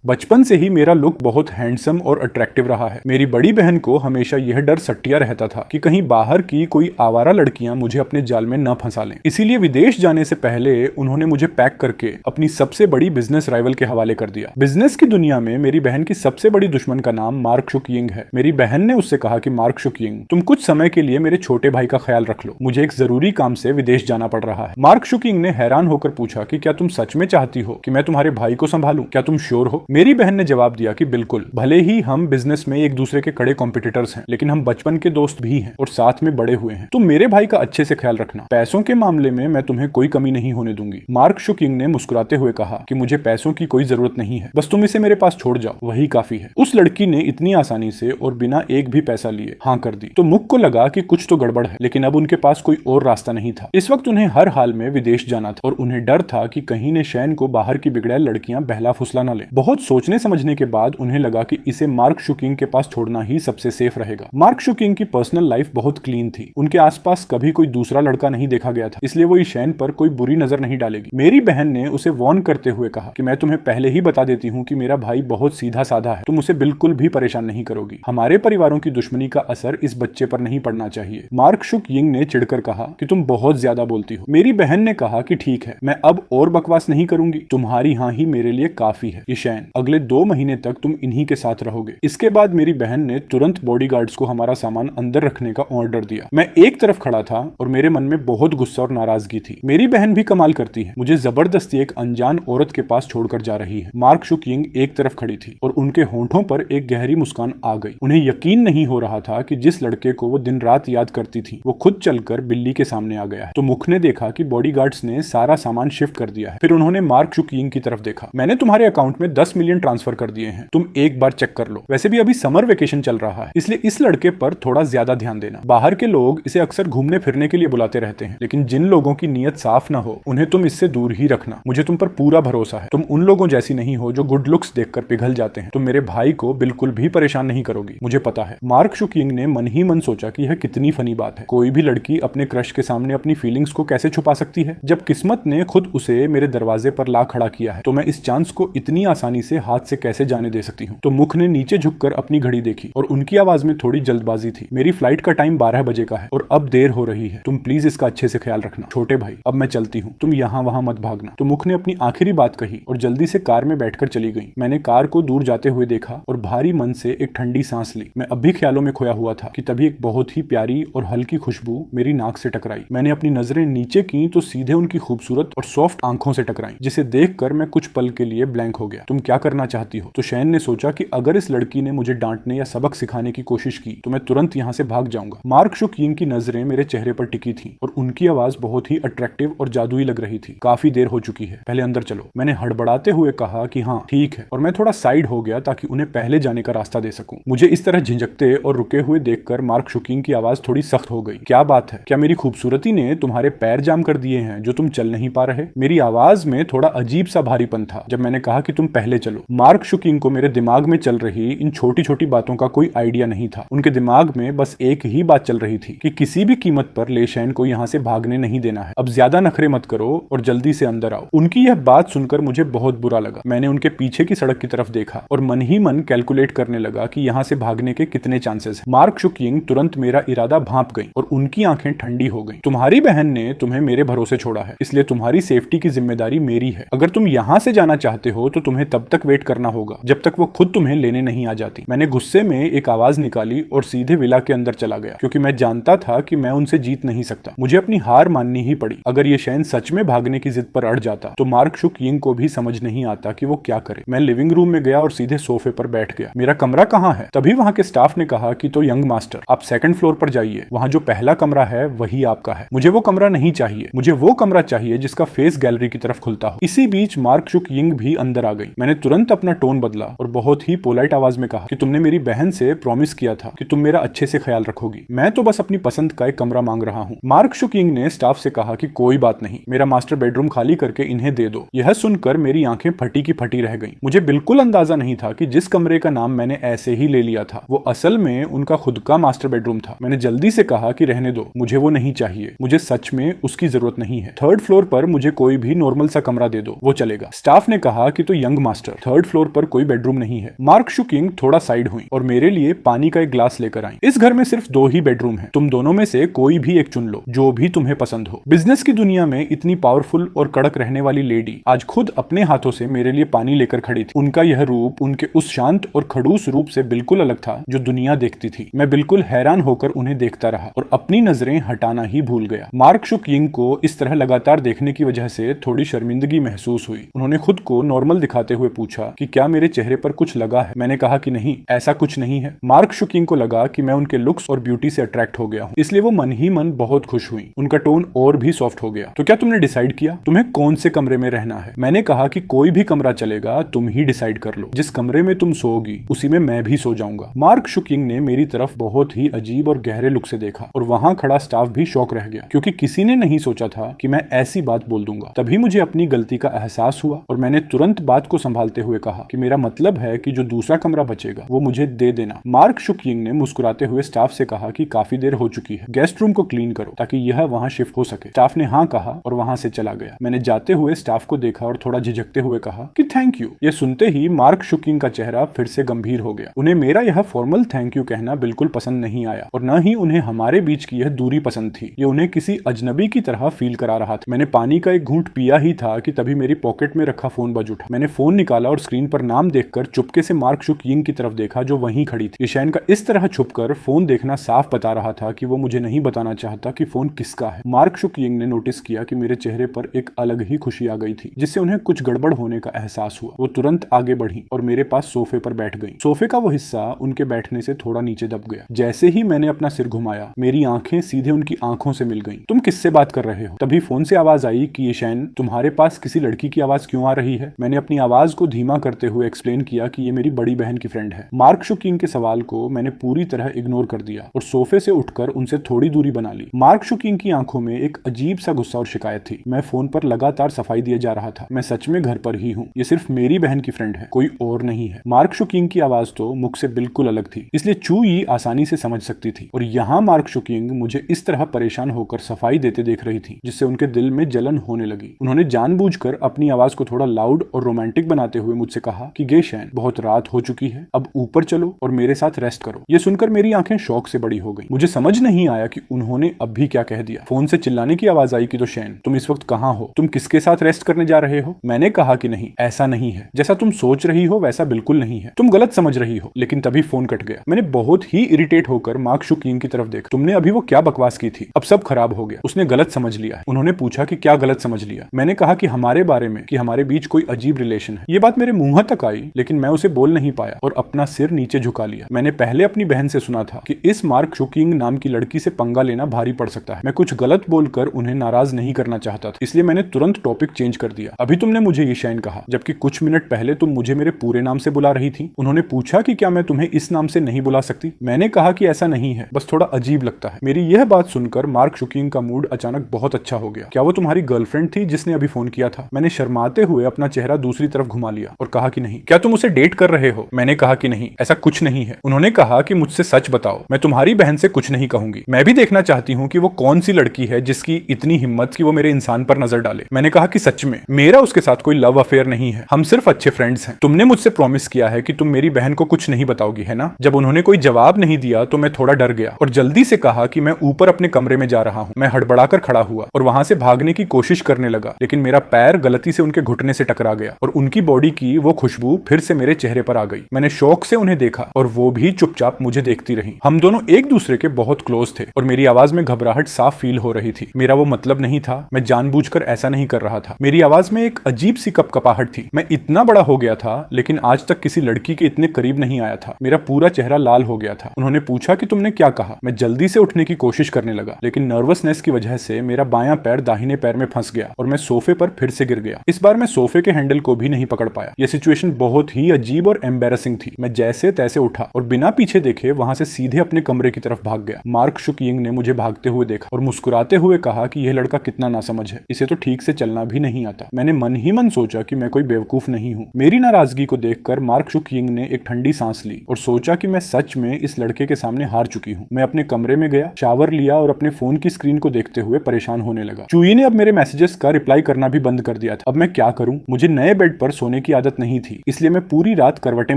बचपन से ही मेरा लुक बहुत हैंडसम और अट्रैक्टिव रहा है। मेरी बड़ी बहन को हमेशा यह डर सट्टिया रहता था कि कहीं बाहर की कोई आवारा लड़कियां मुझे अपने जाल में न फंसा लें। इसीलिए विदेश जाने से पहले उन्होंने मुझे पैक करके अपनी सबसे बड़ी बिजनेस राइवल के हवाले कर दिया। बिजनेस की दुनिया में मेरी बहन की सबसे बड़ी दुश्मन का नाम मार्क शुकिंग है। मेरी बहन ने उससे कहा कि मार्क शुकिंग, तुम कुछ समय के लिए मेरे छोटे भाई का ख्याल रख लो, मुझे एक जरूरी काम से विदेश जाना पड़ रहा है। मार्क शुकिंग ने हैरान होकर पूछा कि क्या तुम सच में चाहती हो कि मैं तुम्हारे भाई को संभालूं? क्या तुम श्योर हो? मेरी बहन ने जवाब दिया कि बिल्कुल, भले ही हम बिजनेस में एक दूसरे के कड़े कॉम्पिटिटर्स हैं, लेकिन हम बचपन के दोस्त भी हैं और साथ में बड़े हुए हैं। तुम मेरे भाई का अच्छे से ख्याल रखना, पैसों के मामले में मैं तुम्हें कोई कमी नहीं होने दूंगी। मार्क शुकिंग ने मुस्कुराते हुए कहा कि मुझे पैसों की कोई जरूरत नहीं है, बस तुम इसे मेरे पास छोड़ जाओ, वही काफी है। उस लड़की ने इतनी आसानी से और बिना एक भी पैसा लिए हाँ कर दी। तो मुक को लगा कि कुछ तो गड़बड़ है, लेकिन अब उनके पास कोई और रास्ता नहीं था। इस वक्त उन्हें हर हाल में विदेश जाना था और उन्हें डर था कि कहीं ने शैन को बाहर की बिगड़ैल लड़कियां बहला फुसला न ले। बहुत सोचने समझने के बाद उन्हें लगा कि इसे मार्क शुकिंग के पास छोड़ना ही सबसे सेफ रहेगा। मार्क शुकिंग की पर्सनल लाइफ बहुत क्लीन थी। उनके आसपास कभी कोई दूसरा लड़का नहीं देखा गया था, इसलिए वो ईशैन पर कोई बुरी नजर नहीं डालेगी। मेरी बहन ने उसे वार्न करते हुए कहा कि मैं तुम्हें पहले ही बता देती हूँ कि मेरा भाई बहुत सीधा साधा है, तुम उसे बिल्कुल भी परेशान नहीं करोगी। हमारे परिवारों की दुश्मनी का असर इस बच्चे पर नहीं पड़ना चाहिए। मार्क शुकिंग ने चिढ़कर कहा कि तुम बहुत ज्यादा बोलती हो। मेरी बहन ने कहा कि ठीक है, मैं अब और बकवास नहीं करूंगी, तुम्हारी हाँ ही मेरे लिए काफी है। ईशैन, अगले 2 महीने तक तुम इन्हीं के साथ रहोगे। इसके बाद मेरी बहन ने तुरंत बॉडीगार्ड्स को हमारा सामान अंदर रखने का ऑर्डर दिया। मैं एक तरफ खड़ा था और मेरे मन में बहुत गुस्सा और नाराजगी थी। मेरी बहन भी कमाल करती है, मुझे जबरदस्ती एक अनजान औरत के पास छोड़कर जा रही है। मार्क शुकिंग एक तरफ खड़ी थी और उनके होंठों पर एक गहरी मुस्कान आ गई। उन्हें यकीन नहीं हो रहा था कि जिस लड़के को वो दिन रात याद करती थी वो खुद चलकर बिल्ली के सामने आ गया है। तो मुख ने देखा कि बॉडीगार्ड्स ने सारा सामान शिफ्ट कर दिया है। फिर उन्होंने मार्क शुकिंग की तरफ देखा। मैंने तुम्हारे अकाउंट में 10 मिलियन ट्रांसफर कर दिए हैं, तुम एक बार चेक कर लो। वैसे भी अभी समर वेकेशन चल रहा है, इसलिए इस लड़के पर थोड़ा ज्यादा ध्यान देना। बाहर के लोग इसे अक्सर घूमने फिरने के लिए बुलाते रहते हैं, लेकिन जिन लोगों की नीयत साफ ना हो उन्हें तुम इससे दूर ही रखना। मुझे तुम पर पूरा भरोसा है। तुम उन लोगों जैसी नहीं हो जो गुड लुक्स देखकर पिघल जाते हैं। तुम मेरे भाई को बिल्कुल भी परेशान नहीं करोगी, मुझे पता है। मार्क शुकिंग ने मन ही मन सोचा कि यह कितनी फनी बात है। कोई भी लड़की अपने क्रश के सामने अपनी फीलिंग्स को कैसे छुपा सकती है? जब किस्मत ने खुद उसे मेरे दरवाजे पर ला खड़ा किया है तो मैं इस चांस को इतनी आसानी से हाथ से कैसे जाने दे सकती हूँ? तो मुख ने नीचे झुककर अपनी घड़ी देखी और उनकी आवाज में थोड़ी जल्दबाजी थी। मेरी फ्लाइट का टाइम 12 बजे का है और अब देर हो रही है, तुम प्लीज इसका अच्छे से ख्याल रखना। छोटे भाई, अब मैं चलती हूँ, तुम यहाँ वहां मत भागना। तो मुख ने अपनी आखिरी बात कही और जल्दी से कार में बैठकर चली गई। मैंने कार को दूर जाते हुए देखा और भारी मन से एक ठंडी सांस ली। मैं अब भी ख्यालों में खोया हुआ था कि तभी एक बहुत ही प्यारी और हल्की खुशबू मेरी नाक से टकराई। मैंने अपनी नजरें नीचे की तो सीधे उनकी खूबसूरत और सॉफ्ट आंखों से टकराई, जिसे देखकर मैं कुछ पल के लिए ब्लैंक हो गया। तुम क्या करना चाहती हो? तो शैन ने सोचा कि अगर इस लड़की ने मुझे डांटने या सबक सिखाने की कोशिश की तो मैं तुरंत यहाँ से भाग जाऊंगा। मार्क शुकिंग की नजरें मेरे चेहरे पर टिकी थी और उनकी आवाज बहुत ही अट्रैक्टिव और जादुई लग रही थी। काफी देर हो चुकी है, पहले अंदर चलो। मैंने हड़बड़ाते हुए कहा कि हाँ ठीक है, और मैं थोड़ा साइड हो गया ताकि उन्हें पहले जाने का रास्ता दे सकूं। मुझे इस तरह झिझकते और रुके हुए देखकर मार्क शुकिंग की आवाज थोड़ी सख्त हो गई। क्या बात है? क्या मेरी खूबसूरती ने तुम्हारे पैर जाम कर दिए हैं जो तुम चल नहीं पा रहे? मेरी आवाज में थोड़ा अजीब सा भारीपन था जब मैंने कहा कि तुम पहले चलो। मार्क शुकिंग को मेरे दिमाग में चल रही इन छोटी छोटी बातों का कोई आइडिया नहीं था। उनके दिमाग में बस एक ही बात चल रही थी कि किसी भी कीमत पर लेशैन को यहाँ से भागने नहीं देना है। अब ज्यादा नखरे मत करो और जल्दी से अंदर आओ। उनकी यह बात सुनकर मुझे बहुत बुरा लगा। मैंने उनके पीछे की सड़क की तरफ देखा और मन ही मन कैलकुलेट करने लगा कि यहाँ से भागने के कितने चांसेस हैं। मार्क शुकिंग तुरंत मेरा इरादा भांप गई और उनकी आंखें ठंडी हो गई। तुम्हारी बहन ने तुम्हें मेरे भरोसे छोड़ा है, इसलिए तुम्हारी सेफ्टी की जिम्मेदारी मेरी है। अगर तुम यहाँ से जाना चाहते हो तो तुम्हें तब तक वेट करना होगा जब तक वो खुद तुम्हें लेने नहीं आ जाती। मैंने गुस्से में एक आवाज निकाली और सीधे विला के अंदर चला गया, क्योंकि मैं जानता था कि मैं उनसे जीत नहीं सकता। मुझे अपनी हार माननी ही पड़ी। अगर ये शैन सच में भागने की जिद पर अड़ जाता तो मार्क शुकिंग को भी समझ नहीं आता कि वो क्या करे। मैं लिविंग रूम में गया और सीधे सोफे पर बैठ गया। मेरा कमरा कहाँ है? तभी वहां के स्टाफ ने कहा कि तो यंग मास्टर, आप 2nd फ्लोर पर जाइए, वहां जो पहला कमरा है वही आपका है। मुझे वो कमरा नहीं चाहिए, मुझे वो कमरा चाहिए जिसका फेस गैलरी की तरफ खुलता हो। इसी बीच मार्क शुकिंग भी अंदर आ गई। मैंने तुरंत अपना टोन बदला और बहुत ही पोलाइट आवाज में कहा कि तुमने मेरी बहन से प्रॉमिस किया था कि तुम मेरा अच्छे से ख्याल रखोगी। मैं तो बस अपनी पसंद का एक कमरा मांग रहा हूँ। मार्क शुकिंग ने स्टाफ से कहा कि कोई बात नहीं, मेरा मास्टर बेडरूम खाली करके इन्हें दे दो। यह सुनकर मेरी आंखें फटी की फटी रह गईं। मुझे बिल्कुल अंदाजा नहीं था कि जिस कमरे का नाम मैंने ऐसे ही ले लिया था वो असल में उनका खुद का मास्टर बेडरूम था। मैंने जल्दी से कहा कि रहने दो, मुझे वो नहीं चाहिए, मुझे सच में उसकी जरूरत नहीं है। 3rd फ्लोर पर मुझे कोई भी नॉर्मल सा कमरा दे दो, वो चलेगा। स्टाफ ने कहा कि तो young master, sir, third floor पर कोई बेडरूम नहीं है। मार्क शू किंग थोड़ा साइड हुई और मेरे लिए पानी का एक ग्लास लेकर आई। इस घर में सिर्फ 2 ही बेडरूम है, तुम दोनों में से कोई भी एक चुन लो, जो भी तुम्हें पसंद हो। बिजनेस की दुनिया में इतनी पावरफुल और कड़क रहने वाली लेडी आज खुद अपने हाथों से मेरे लिए पानी लेकर खड़ी थी। उनका यह रूप उनके उस शांत और खड़ूस रूप से बिल्कुल अलग था जो दुनिया देखती थी। मैं बिल्कुल हैरान होकर उन्हें देखता रहा और अपनी नजरें हटाना ही भूल गया। मार्क शू किंग को इस तरह लगातार देखने की वजह से थोड़ी शर्मिंदगी महसूस हुई। उन्होंने खुद को नॉर्मल दिखाते हुए पूछा कि क्या मेरे चेहरे पर कुछ लगा है। मैंने कहा कि नहीं, ऐसा कुछ नहीं है। मार्क शू किंग को लगा कि मैं उनके लुक्स और ब्यूटी से अट्रैक्ट हो गया हूँ, इसलिए वो मन ही मन बहुत खुश हुई। उनका टोन और भी सॉफ्ट हो गया। तो क्या तुमने डिसाइड किया तुम्हें कौन से कमरे में रहना है? मैंने कहा कि कोई भी कमरा चलेगा, तुम ही डिसाइड कर लो। जिस कमरे में तुम सोओगी उसी में मैं भी सो जाऊंगा। मार्क शू किंग ने मेरी तरफ बहुत ही अजीब और गहरे लुक से देखा और वहां खड़ा स्टाफ भी शॉक रह गया, क्योंकि किसी ने नहीं सोचा था कि मैं ऐसी बात बोल दूंगा। तभी मुझे अपनी गलती का एहसास हुआ और मैंने तुरंत बात को संभालते हुए कहा कि मेरा मतलब है कि जो दूसरा कमरा बचेगा वो मुझे दे देना। मार्क शू किंग ने मुस्कुराते हुए स्टाफ से कहा कि काफी देर हो चुकी है, गेस्ट रूम को क्लीन करो ताकि यह वहां शिफ्ट हो सके। स्टाफ ने हाँ कहा और वहां से चला गया। मैंने जाते हुए स्टाफ को देखा और थोड़ा झिझकते हुए कहा कि थैंक यू। ये सुनते ही मार्क शू किंग का चेहरा फिर से गंभीर हो गया। उन्हें मेरा यह फॉर्मल थैंक यू कहना बिल्कुल पसंद नहीं आया और न ही उन्हें हमारे बीच की यह दूरी पसंद थी। ये उन्हें किसी अजनबी की तरह फील करा रहा था। मैंने पानी का एक घूंट पिया ही था कि तभी मेरी पॉकेट में रखा फोन बज उठा। मैंने फोन निकाला और स्क्रीन पर नाम देखकर चुपके से मार्क शू किंग की तरफ देखा जो वहीं खड़ी थी। ईशैन का इस तरह छुपकर फोन देखना साफ बता रहा था कि वो मुझे नहीं बताना चाहता कि फोन किसका है। मार्क शू किंग ने नोटिस किया कि मेरे चेहरे पर एक अलग ही खुशी आ गई थी, जिससे उन्हें कुछ गड़बड़ होने का एहसास हुआ। वो तुरंत आगे बढ़ी और मेरे पास सोफे पर बैठ गई। सोफे का वो हिस्सा उनके बैठने से थोड़ा नीचे दब गया। जैसे ही मैंने अपना सिर घुमाया, मेरी आंखें सीधे उनकी आंखों से मिल गईं। तुम किससे बात कर रहे हो? तभी फोन से आवाज आई कि ईशैन, तुम्हारे पास किसी लड़की की आवाज क्यों आ रही है? मैंने अपनी आवाज को धीमा करते हुए एक्सप्लेन किया कि ये मेरी बड़ी बहन की फ्रेंड है। मार्क शू किंग के सवाल को मैंने पूरी तरह इग्नोर कर दिया और सोफे से उठकर उनसे थोड़ी दूरी बना ली। मार्क शू किंग की आंखों में एक अजीब सा गुस्सा और शिकायत थी। मैं फोन पर लगातार सफाई दिए जा रहा था। मैं सच में घर पर ही हूँ। ये सिर्फ मेरी बहन की फ्रेंड है, कोई और नहीं है। मार्क शू किंग की आवाज तो मुख से बिल्कुल अलग थी, इसलिए चूई आसानी से समझ सकती थी। और यहाँ मार्क शू किंग मुझे इस तरह परेशान होकर सफाई देते देख रही थी, जिससे उनके दिल में जलन होने लगी। उन्होंने जानबूझकर अपनी आवाज को थोड़ा लाउड और रोमांटिक बनाते हुए मुझसे कहा कि गे शैन, बहुत रात हो चुकी है, अब ऊपर चलो और मेरे साथ रेस्ट करो। ये सुनकर मेरी आंखें शौक से बड़ी हो गई। मुझे समझ नहीं आया कि उन्होंने अब भी क्या कह दिया। फोन से चिल्लाने की आवाज आई कि तो शैन, तुम इस वक्त कहाँ हो? तुम किसके साथ रेस्ट करने जा रहे हो? मैंने कहा कि नहीं, ऐसा नहीं है। जैसा तुम सोच रही हो वैसा बिल्कुल नहीं है। तुम गलत समझ रही हो। लेकिन तभी फोन कट गया। मैंने बहुत ही इरिटेट होकर मार्क शू किंग की तरफ देखा। तुमने अभी वो क्या बकवास की थी? अब सब खराब हो गया। उसने गलत समझ लिया है। उन्होंने पूछा कि क्या गलत समझ लिया? मैंने कहा कि हमारे बारे में, कि हमारे बीच कोई अजीब रिलेशन है। ये बात मेरे मुंह तक आई, लेकिन मैं उसे बोल नहीं पाया और अपना सिर नीचे झुका लिया। मैंने पहले अपनी बहन से सुना था कि इस मार्क शू किंग नाम की लड़की से पंगा लेना भारी पड़ सकता है। मैं कुछ गलत बोलकर उन्हें नाराज नहीं करना चाहता था, इसलिए मैंने तुरंत टॉपिक चेंज कर दिया। अभी तुमने मुझे ईशैन कहा, जबकि कुछ मिनट पहले तुम मुझे मेरे पूरे नाम से बुला रही थी। उन्होंने पूछा कि क्या मैं तुम्हें इस नाम से नहीं बुला सकती? मैंने कहा कि ऐसा नहीं है, बस थोड़ा अजीब लगता है। मेरी यह बात सुनकर मार्क शू किंग का मूड अचानक बहुत अच्छा हो गया। क्या वो तुम्हारी गर्लफ्रेंड थी जिसने अभी फोन किया था? मैंने शर्माते हुए अपना चेहरा दूसरी तरफ घुमा लिया और कहा कि नहीं। क्या तुम उसे डेट कर रहे हो? मैंने कहा कि नहीं, ऐसा कुछ नहीं है। उन्होंने कहा कि मुझसे सच बताओ। मैं तुम्हारी बहन से कुछ नहीं कहूंगी। मैं भी देखना चाहती हूँ कि वो कौन सी लड़की है जिसकी इतनी हिम्मत कि वो मेरे इंसान पर नजर डाले। मैंने कहा कि सच में मेरा उसके साथ कोई लव अफेयर नहीं है, हम सिर्फ अच्छे फ्रेंड्स हैं। तुमने मुझसे प्रॉमिस किया है कि तुम मेरी बहन को कुछ नहीं बताओगी, है ना? जब उन्होंने कोई जवाब नहीं दिया तो मैं थोड़ा डर गया और जल्दी से कहा कि मैं ऊपर अपने कमरे में जा रहा हूँ। मैं हड़बड़ाकर खड़ा हुआ और वहां से भागने की कोशिश करने लगा, लेकिन मेरा पैर गलती से उनके घुटने से टकरा गया और उनकी बॉडी की वो खुशबू फिर से मेरे चेहरे पर आ गई। मैंने शौक से उन्हें देखा और वो भी चुपचाप मुझे देखती रही। हम दोनों एक दूसरे के बहुत क्लोज थे और मेरी आवाज में घबराहट साफ फील हो रही थी। मेरा वो मतलब नहीं था, मैं जानबूझकर ऐसा नहीं कर रहा था। मेरी आवाज में एक अजीब सी कपकपाहट थी। मैं इतना बड़ा हो गया था, लेकिन आज तक किसी लड़की के इतने करीब नहीं आया था। मेरा पूरा चेहरा लाल हो गया था। उन्होंने पूछा कि तुमने क्या कहा? मैं जल्दी से उठने की कोशिश करने लगा, लेकिन नर्वसनेस की वजह से मेरा बायां पैर दाहिने पैर में फंस गया और मैं सोफे पर फिर से गिर गया। इस बार मैं सोफे के हैंडल को भी नहीं पकड़ पाया। यह सिचुएशन बहुत ही अजीब और एम्बेरसिंग थी। मैं जैसे तैसे उठा और बिना पीछे देखे वहां से सीधे अपने कमरे की तरफ भाग गया। मार्क शू किंग ने मुझे भागते हुए देखा और मुस्कुराते हुए कहा कि यह लड़का कितना नासमझ है, इसे तो ठीक से चलना भी नहीं आता। मैंने मन ही मन सोचा कि मैं कोई बेवकूफ नहीं हूँ। मेरी नाराजगी को देखकर मार्क शू किंग ने एक ठंडी सांस ली और सोचा कि मैं सच में इस लड़के के सामने हार चुकी हूँ। मैं अपने कमरे में गया, शावर लिया और अपने फोन की स्क्रीन को देखते हुए परेशान होने लगा। चूई ने अब मेरे मैसेजेस का रिप्लाई करना भी बंद कर दिया था। अब मैं क्या करूं? मुझे नए बेड पर सोने सोने की आदत नहीं थी, इसलिए मैं पूरी रात करवटें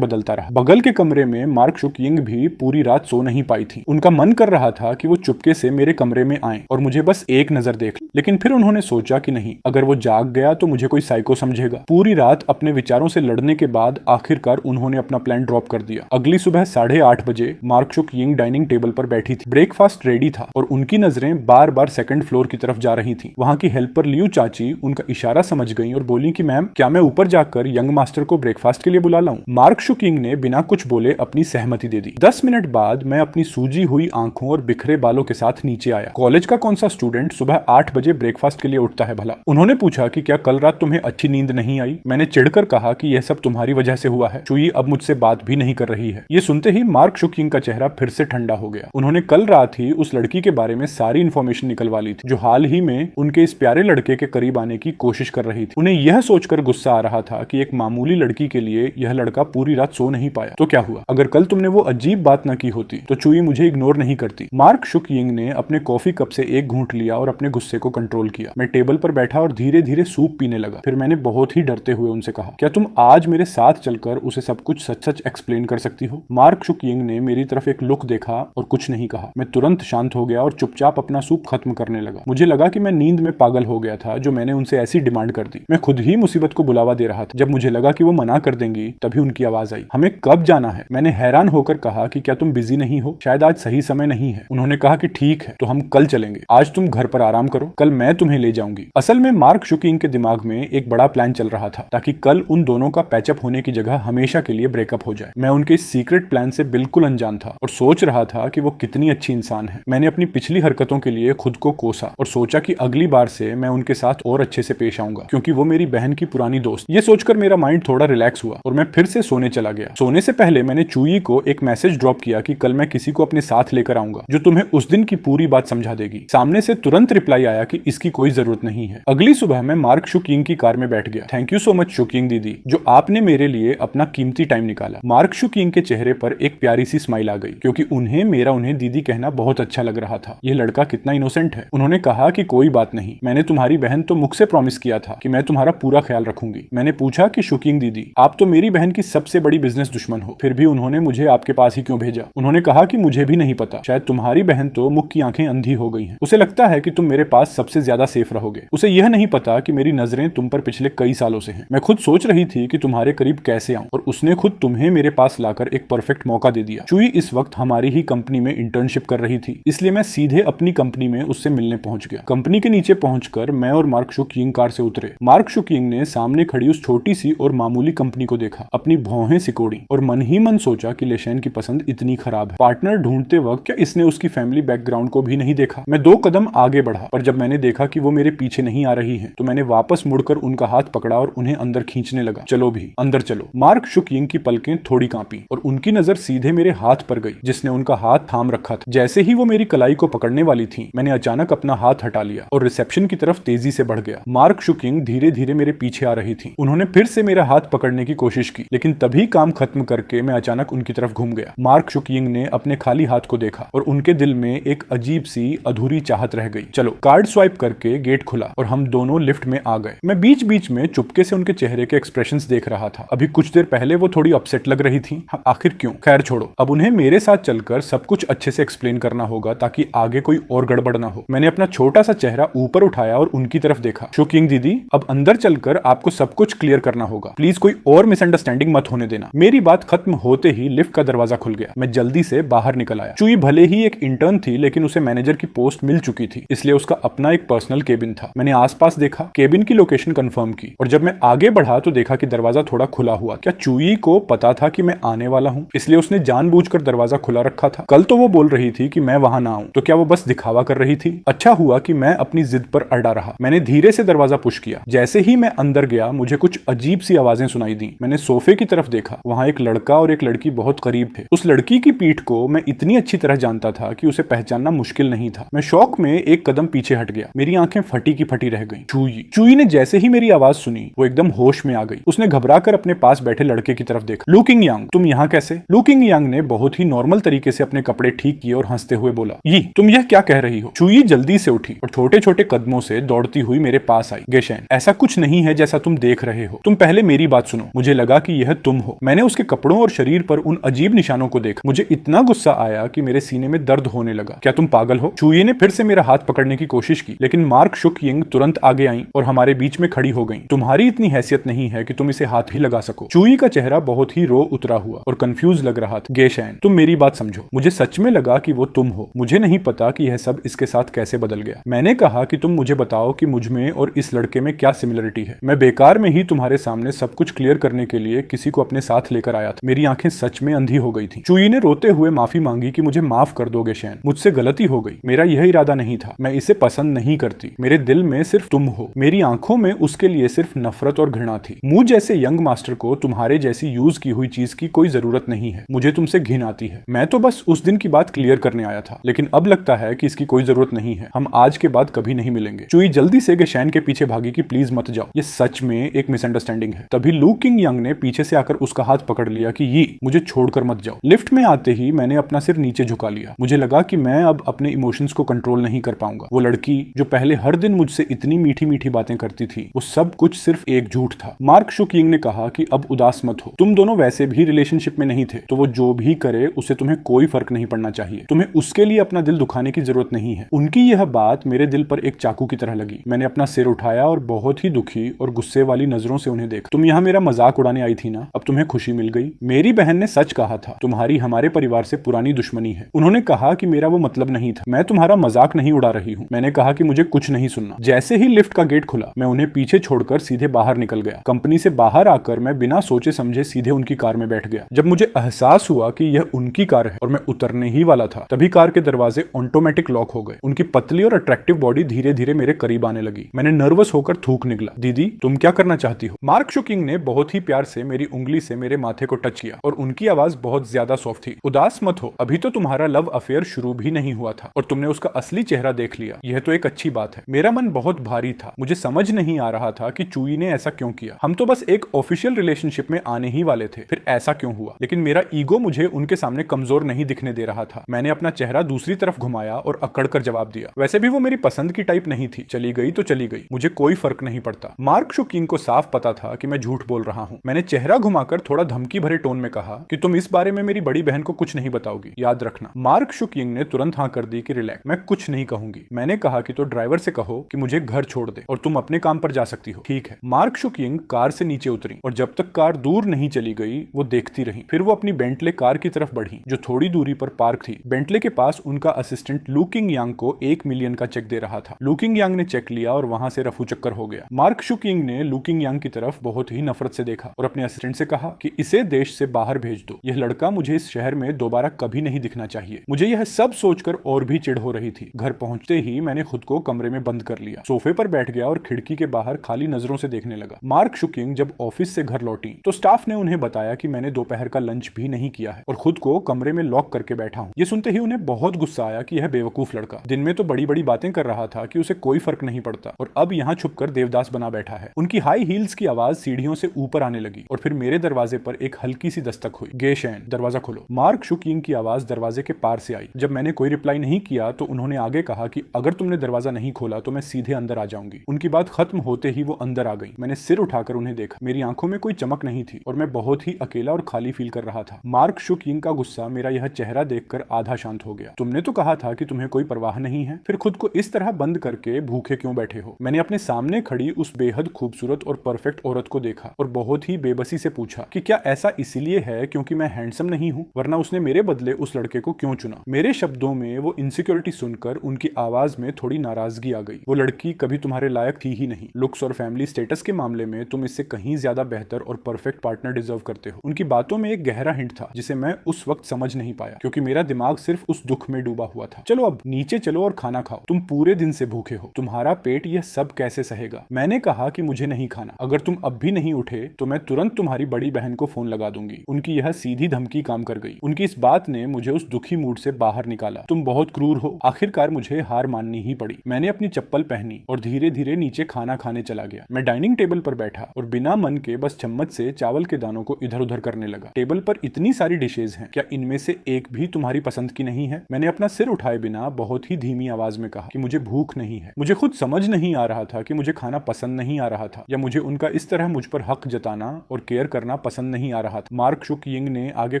बदलता रहा। बगल के कमरे में मार्क शुकिंग भी पूरी रात सो नहीं पाई थी। उनका मन कर रहा था कि वो चुपके से मेरे कमरे में आए और मुझे बस एक नजर देख लें, लेकिन फिर उन्होंने सोचा कि नहीं, अगर वो जाग गया तो मुझे कोई साइको समझेगा। पूरी रात अपने विचारों से लड़ने के बाद आखिरकार उन्होंने अपना प्लान ड्रॉप कर दिया। अगली सुबह 8:30 बजे मार्क शुकिंग डाइनिंग टेबल पर बैठी थी। ब्रेकफास्ट रेडी था और उनकी नजरें बार बार सेकंड फ्लोर की तरफ जा रही थी। वहां की हेल्पर लियू चाची उनका इशारा समझ गई और बोली कि मैम, क्या मैं ऊपर जाकर यंग मास्टर को ब्रेकफास्ट के लिए बुला लाऊं? मार्क शुकिंग ने बिना कुछ बोले अपनी सहमति दे दी। 10 मिनट बाद मैं अपनी सूजी हुई आंखों और बिखरे बालों के साथ नीचे आया। कॉलेज का कौन सा स्टूडेंट सुबह 8 बजे ब्रेकफास्ट के लिए उठता है भला? उन्होंने पूछा कि क्या कल रात तुम्हें अच्छी नींद नहीं आई? मैंने चिढ़कर कहा कि यह सब तुम्हारी वजह से हुआ है। चुई अब मुझसे बात भी नहीं कर रही है। ये सुनते ही मार्क शुकिंग का चेहरा फिर से ठंडा हो गया। उन्होंने कल रात ही उस लड़की के बारे में सारी इंफॉर्मेशन निकलवा ली थी, जो हाल ही में उनके इस प्यारे लड़के के करीब आने की कोशिश कर रही थी। उन्हें यह सोचकर गुस्सा आ रहा था कि एक मामूली लड़की के लिए यह लड़का पूरी रात सो नहीं पाया। तो क्या हुआ? अगर कल तुमने वो अजीब बात न की होती तो चुई मुझे इग्नोर नहीं करती। मार्क शुकिंग ने अपने कॉफी कप से एक घूंट लिया और अपने गुस्से को कंट्रोल किया। मैं टेबल पर बैठा और धीरे धीरे सूप पीने लगा। फिर मैंने बहुत ही डरते हुए उनसे कहा, क्या तुम आज मेरे साथ चलकर उसे सब कुछ सच सच एक्सप्लेन कर सकती हो? मार्क शुकिंग ने मेरी तरफ एक लुक देखा और कुछ नहीं कहा। मैं तुरंत शांत हो गया और चुपचाप अपना सूप खत्म करने लगा। मुझे लगा कि मैं नींद में पागल हो गया था जो मैंने उनसे ऐसी डिमांड कर दी। मैं खुद ही मुसीबत को बुलावा दे रहा था। जब मुझे लगा कि वो मना कर देंगी तभी उनकी आवाज आई, हमें कब जाना है? मैंने हैरान होकर कहा कि क्या तुम बिजी नहीं हो? शायद आज सही समय नहीं है। उन्होंने कहा कि ठीक है, तो हम कल चलेंगे। आज तुम घर पर आराम करो, कल मैं तुम्हें ले जाऊंगी। असल में मार्क शुकिंग के दिमाग में एक बड़ा प्लान चल रहा था ताकि कल उन दोनों का पैचअप होने की जगह हमेशा के लिए ब्रेकअप हो जाए। मैं उनके इस सीक्रेट प्लान से बिल्कुल अनजान था और सोच रहा था कि वो कितनी अच्छी इंसान है। मैंने अपनी पिछली हरकतों के लिए खुद को कोसा और सोचा कि अगली बार से मैं उनके साथ और अच्छे से पेश आऊंगा, क्योंकि वो मेरी बहन की पुरानी दोस्त। ये सोचकर मेरा माइंड थोड़ा रिलैक्स हुआ और मैं फिर से सोने चला गया। सोने से पहले मैंने चुई को एक मैसेज ड्रॉप किया कि कल मैं किसी को अपने साथ लेकर आऊंगा जो तुम्हें उस दिन की पूरी बात समझा देगी। सामने से तुरंत रिप्लाई आया कि इसकी कोई जरूरत नहीं है। अगली सुबह मैं मार्क शुकिंग की कार में बैठ गया। थैंक यू सो मच शुकिंग दीदी, जो आपने मेरे लिए अपना कीमती टाइम निकाला। मार्क शुकिंग के चेहरे पर एक प्यारी सी स्माइल आ गई, क्योंकि उन्हें दीदी कहना बहुत अच्छा लग रहा था। यह लड़का कितना इनोसेंट है। उन्होंने कहा कि कोई बात नहीं, मैंने तुम्हारी बहन तो मुझसे प्रॉमिस किया था कि मैं तुम्हारा पूरा ख्याल रखूंगी। मैंने पूछा कि शुकिंग दीदी, आप तो मेरी बहन की सबसे बड़ी बिजनेस दुश्मन हो, फिर भी उन्होंने मुझे आपके पास ही क्यों भेजा? उन्होंने कहा कि मुझे भी नहीं पता, शायद तुम्हारी बहन तो मुख की आंखें अंधी हो गई हैं। उसे लगता है कि तुम मेरे पास सबसे ज्यादा सेफ रहोगे। उसे यह नहीं पता कि मेरी नजरें तुम पर पिछले कई सालों से हैं। मैं खुद सोच रही थी कि तुम्हारे करीब कैसे आऊं, और उसने खुद तुम्हें मेरे पास लाकर एक परफेक्ट मौका दे दिया। चुई इस वक्त हमारी ही कंपनी में इंटर्नशिप कर रही थी, इसलिए मैं सीधे अपनी कंपनी में उससे मिलने पहुंच गया। कंपनी के नीचे पहुंचकर मैं और मार्क शुकिंग कार से उतरे। मार्क शुकिंग ने सामने खड़ी उस छोटी सी और मामूली कंपनी को देखा, अपनी भौहें सिकोड़ी और मन ही मन सोचा कि लेशैन की पसंद इतनी खराब है। पार्टनर ढूंढते वक्त क्या इसने उसकी फैमिली बैकग्राउंड को भी नहीं देखा? मैं 2 कदम आगे बढ़ा, पर जब मैंने देखा कि वो मेरे पीछे नहीं आ रही है तो मैंने वापस मुड़कर उनका हाथ पकड़ा और उन्हें अंदर खींचने लगा। चलो भी, अंदर चलो। मार्क शुकिंग की पलकें थोड़ी कांपी और उनकी नजर सीधे मेरे हाथ पर गई जिसने उनका हाथ थाम रखा था। जैसे ही वो मेरी कलाई को पकड़ने वाली थी, मैंने अचानक अपना हाथ हटा लिया और रिसेप्शन की तरफ तेजी से बढ़ गया। मार्क शुकिंग धीरे धीरे मेरे पीछे आ रही थी। उन्होंने फिर से मेरा हाथ पकड़ने की कोशिश की, लेकिन तभी काम खत्म करके मैं अचानक उनकी तरफ घूम गया। मार्क शुकिंग ने अपने खाली हाथ को देखा और उनके दिल में एक अजीब सी अधूरी चाहत रह गई। चलो, कार्ड स्वाइप करके गेट खुला और हम दोनों लिफ्ट में आ गए। मैं बीच बीच में चुपके से उनके चेहरे के एक्सप्रेशंस देख रहा था। अभी कुछ देर पहले वो थोड़ी अपसेट लग रही थी। आखिर क्यों? खैर छोड़ो, अब उन्हें मेरे साथ चलकर सब कुछ अच्छे से एक्सप्लेन करना होगा ताकि आगे कोई और गड़बड़ ना हो। मैंने अपना छोटा सा चेहरा ऊपर उठाया और उनकी तरफ देखा। शुकिंग दीदी, अब अंदर चलकर आपको सब कुछ क्लियर करना होगा। प्लीज कोई और मिसअंडरस्टैंडिंग मत होने देना। मेरी बात खत्म होते ही लिफ्ट का दरवाजा खुल गया। मैं जल्दी से बाहर निकल आया। चुई भले ही एक इंटर्न थी, लेकिन उसे मैनेजर की पोस्ट मिल चुकी थी, इसलिए उसका अपना एक पर्सनल केबिन था। मैंने आसपास देखा, केबिन की लोकेशन कंफर्म की और जब मैं आगे बढ़ा तो देखा कि दरवाजा थोड़ा खुला हुआ। क्या चुई को पता था कि मैं आने वाला हूँ, इसलिए उसने जानबूझकर दरवाजा खुला रखा था? कल तो वो बोल रही थी कि मैं वहां ना आऊं, तो क्या वो बस दिखावा कर रही थी? अच्छा हुआ कि मैं अपनी जिद पर अड़ा रहा। मैंने धीरे से दरवाजा पुश किया। जैसे ही मैं अंदर गया, मुझे कुछ अजीब सी आवाजें सुनाई दी। मैंने सोफे की तरफ देखा। वहां एक लड़का और एक लड़की बहुत करीब थे। उस लड़की की पीठ को मैं इतनी अच्छी तरह जानता था कि उसे पहचानना मुश्किल नहीं था। मैं शौक में एक कदम पीछे हट गया। मेरी आंखें फटी की फटी रह गईं। चुई ने जैसे ही मेरी आवाज सुनी, वो एकदम होश में आ गई। उसने घबराकर अपने पास बैठे लड़के की तरफ देखा। लू किंग यांग, तुम यहाँ कैसे? लू किंग यांग ने बहुत ही नॉर्मल तरीके से अपने कपड़े ठीक किए और हंसते हुए बोला, ये तुम यह क्या कह रही हो? चुई जल्दी से उठी और छोटे छोटे कदमों से दौड़ती हुई मेरे पास आई। गेशैन, ऐसा कुछ नहीं है जैसा तुम देख रहे हो। तुम पहले मेरी बात सुनो। मुझे लगा कि यह तुम हो। मैंने उसके कपड़ों और शरीर पर उन अजीब निशानों को देखा। मुझे इतना गुस्सा आया कि मेरे सीने में दर्द होने लगा। क्या तुम पागल हो? चुई ने फिर से मेरा हाथ पकड़ने की कोशिश की, लेकिन मार्क शुक यिंग तुरंत आगे आई और हमारे बीच में खड़ी हो गई। तुम्हारी इतनी हैसियत नहीं है कि तुम इसे हाथ भी लगा सको। चुई का चेहरा बहुत ही रो उतरा हुआ और कंफ्यूज लग रहा था। गेशैन, तुम मेरी बात समझो। मुझे सच में लगा कि वो तुम हो। मुझे नहीं पता कि यह सब इसके साथ कैसे बदल गया। मैंने कहा कि तुम मुझे बताओ कि मुझ में और इस लड़के में क्या सिमिलरिटी है। मैं बेकार में ही तुम्हारे सामने सब कुछ क्लियर करने के लिए किसी को अपने साथ लेकर आया था। मेरी आंखें सच में अंधी हो गई थी। चुई ने रोते हुए माफी मांगी कि मुझे माफ कर दो गेशैन, मुझसे गलती हो गई। मेरा यह इरादा नहीं था। मैं इसे पसंद नहीं करती। मेरे दिल में सिर्फ तुम हो। मेरी आंखों में उसके लिए सिर्फ नफरत और घृणा थी। मुझ जैसे यंग मास्टर को तुम्हारे जैसी यूज की हुई चीज की कोई जरूरत नहीं है। मुझे तुमसे घिन आती है। मैं तो बस उस दिन की बात क्लियर करने आया था, लेकिन अब लगता है कि इसकी कोई जरूरत नहीं है। हम आज के बाद कभी नहीं मिलेंगे। चुई जल्दी से गेशैन के पीछे भागी कि प्लीज मत जाओ, ये सच में एक मिसअंडरस्टैंडिंग है। तभी लू किंग यंग ने पीछे से आकर उसका हाथ पकड़ लिया कि ये मुझे छोड़कर मत जाओ। लिफ्ट में आते ही मैंने अपना सिर नीचे झुका लिया। मुझे लगा कि मैं अब अपने इमोशंस को कंट्रोल नहीं कर पाऊंगा। वो लड़की जो पहले हर दिन मुझसे इतनी मीठी मीठी बातें करती थी, वो सब कुछ सिर्फ एक झूठ था। मार्क शुक यिंग ने कहा कि अब उदास मत हो। तुम दोनों वैसे भी रिलेशनशिप में नहीं थे, तो वो जो भी करे उसे तुम्हें कोई फर्क नहीं पड़ना चाहिए। तुम्हें उसके लिए अपना दिल दुखाने की जरूरत नहीं है। उनकी यह बात मेरे दिल पर एक चाकू की तरह लगी। मैंने अपना सिर उठाया और बहुत ही दुखी और गुस्से वाली नजरों से उन्हें देखा। तुम यहाँ मेरा मजाक उड़ाने आई थी ना, अब तुम्हें खुशी मिल गई। मेरी बहन ने सच कहा था, तुम्हारी हमारे परिवार से पुरानी दुश्मनी है। उन्होंने कहा कि मेरा वो मतलब नहीं था। मैं तुम्हारा मजाक नहीं उड़ा रही हूँ। मैंने कहा कि मुझे कुछ नहीं सुनना। जैसे ही लिफ्ट का गेट खुला, मैं उन्हें पीछे छोड़कर सीधे बाहर निकल गया। कंपनी से बाहर आकर मैं बिना सोचे समझे सीधे उनकी कार में बैठ गया। जब मुझे एहसास हुआ कि यह उनकी कार है और मैं उतरने ही वाला था, तभी कार के दरवाजे ऑटोमेटिक लॉक हो गए। उनकी पतली और अट्रैक्टिव बॉडी धीरे धीरे मेरे करीब आने लगी। मैंने नर्वस होकर थूक निकला, दीदी तुम क्या करना चाहती हो? मार्क शुक यिंग ने बहुत ही प्यार से मेरी उंगली से मेरे माथे को टच किया और उनकी आवाज बहुत ज्यादा सॉफ्ट थी। उदास मत हो, अभी तो तुम्हारा लव अफेयर शुरू भी नहीं हुआ था और तुमने उसका असली चेहरा देख लिया। यह तो एक अच्छी बात है। मेरा मन बहुत भारी था। मुझे समझ नहीं आ रहा था कि चुई ने ऐसा क्यों किया। हम तो बस एक ऑफिशियल रिलेशनशिप में आने ही वाले थे, फिर ऐसा क्यों हुआ? लेकिन मेरा ईगो मुझे उनके सामने कमजोर नहीं दिखने दे रहा था। मैंने अपना चेहरा दूसरी तरफ घुमाया और अकड़ कर जवाब दिया, वैसे भी वो मेरी पसंद की टाइप नहीं थी। चली गई तो चली गई, मुझे कोई फर्क नहीं पड़ता। मार्क शुक यिंग को साफ पता था कि मैं झूठ बोल रहा हूँ। मैंने चेहरा घुमाकर थोड़ा धमकी भरे टोन में कहा कि तुम इस बारे में मेरी बड़ी बहन को कुछ नहीं बताओगी, याद रखना। मार्क शुक यिंग ने तुरंत हाँ कर दी कि रिलैक्स, मैं कुछ नहीं कहूंगी। मैंने कहा कि तो ड्राइवर से कहो कि मुझे घर छोड़ दे और तुम अपने काम पर जा सकती हो। ठीक है। मार्क शुक यिंग कार से नीचे उतरी और जब तक कार दूर नहीं चली गई वो देखती रही। फिर वो अपनी बेंटले कार की तरफ बढ़ी जो थोड़ी दूरी पर पार्क थी। बेंटले के पास उनका असिस्टेंट लू किंग यांग को 1 मिलियन का चेक दे रहा था। लू किंग यांग ने चेक लिया और वहां से रफू चक्कर हो गया। मार्क शुक यिंग ने लू किंग यांग की तरफ बहुत ही नफरत से देखा और अपने असिस्टेंट से कहा कि इसे देश से बाहर भेज दो। यह लड़का मुझे इस शहर में दोबारा कभी नहीं दिखना चाहिए। मुझे यह सब सोचकर और भी चिढ़ हो रही थी। घर पहुंचते ही मैंने खुद को कमरे में बंद कर लिया, सोफे पर बैठ गया और खिड़की के बाहर खाली नजरों से देखने लगा। मार्क शुक यिंग जब ऑफिस से घर लौटी तो स्टाफ ने उन्हें बताया कि मैंने दोपहर का लंच भी नहीं किया है और खुद को कमरे में लॉक करके बैठा हूँ। ये सुनते ही उन्हें बहुत गुस्सा आया कि यह बेवकूफ लड़का दिन में तो बड़ी बड़ी बातें कर रहा था कि उसे कोई फर्क नहीं पड़ता और अब यहाँ छुपकर देवदास बना बैठा है। उनकी हाई हील्स की आवाज सीढ़ियों से ऊपर आने लगी और फिर मेरे दरवाजे पर एक हल्की सी दस्तक हुई। गेशैन, दरवाजा खोलो। मार्क शुक यिंग की आवाज दरवाजे के पार से आई। जब मैंने कोई रिप्लाई नहीं किया तो उन्होंने आगे कहा कि अगर तुमने दरवाजा नहीं खोला तो मैं सीधे अंदर आ जाऊंगी। उनकी बात खत्म होते ही वो अंदर आ गई। मैंने सिर उठाकर उन्हें देखा। मेरी आंखों में कोई चमक नहीं थी और मैं बहुत ही अकेला और खाली फील कर रहा था। मार्क शुक यिंग का गुस्सा मेरा यह चेहरा देखकर आधा शांत हो गया। तुमने तो कहा था कि तुम्हें कोई परवाह नहीं है, फिर खुद को इस तरह बंद करके भूखे क्यों बैठे हो? मैंने अपने सामने खड़ी उस बेहद खूबसूरत और परफेक्ट औरत को देखा और बहुत ही बेबसी से पूछा कि क्या ऐसा इसलिए है क्योंकि मैं हैंडसम नहीं हूँ, वरना उसने मेरे बदले उस लड़के को क्यों चुना? मेरे शब्दों में वो इनसिक्योरिटी सुनकर उनकी आवाज में थोड़ी नाराजगी आ गई। वो लड़की कभी तुम्हारे लायक थी ही नहीं। लुक्स और फैमिली स्टेटस के मामले में तुम इससे कहीं ज्यादा बेहतर और परफेक्ट पार्टनर डिजर्व करते हो। उनकी बातों में एक गहरा हिंट था जिसे मैं उस वक्त समझ नहीं पाया क्योंकि मेरा दिमाग सिर्फ उस दुख में डूबा हुआ था। चलो अब नीचे चलो और खाना खाओ। तुम पूरे दिन से भूखे हो, तुम्हारा पेट यह सब कैसे सहेगा? मैंने कहा कि मुझे नहीं खाना। अगर तुम अब भी नहीं उठे तो मैं तुरंत तुम्हारी बड़ी बहन को फोन लगा दूंगी। उनकी यह सीधी धमकी काम कर गई। उनकी इस बात ने मुझे उस दुखी मूड से बाहर निकाला। तुम बहुत क्रूर हो। आखिरकार मुझे हार माननी ही पड़ी। मैंने अपनी चप्पल पहनी और धीरे धीरे नीचे खाना खाने चला गया। मैं डाइनिंग टेबल पर बैठा और बिना मन के बस चम्मच से चावल के दानों को इधर उधर करने लगा। टेबल पर इतनी सारी डिशेज हैं, क्या इनमें से एक भी तुम्हारी पसंद की नहीं है? मैंने अपना सिर उठाए बिना बहुत ही धीमी आवाज में कहा कि मुझे भूख नहीं है। मुझे खुद समझ नहीं आ रहा था कि मुझे खाना पसंद नहीं आ रहा था या मुझे उनका इस तरह मुझ पर हक जताना और केयर करना पसंद नहीं आ रहा था। मार्क शुक यिंग ने आगे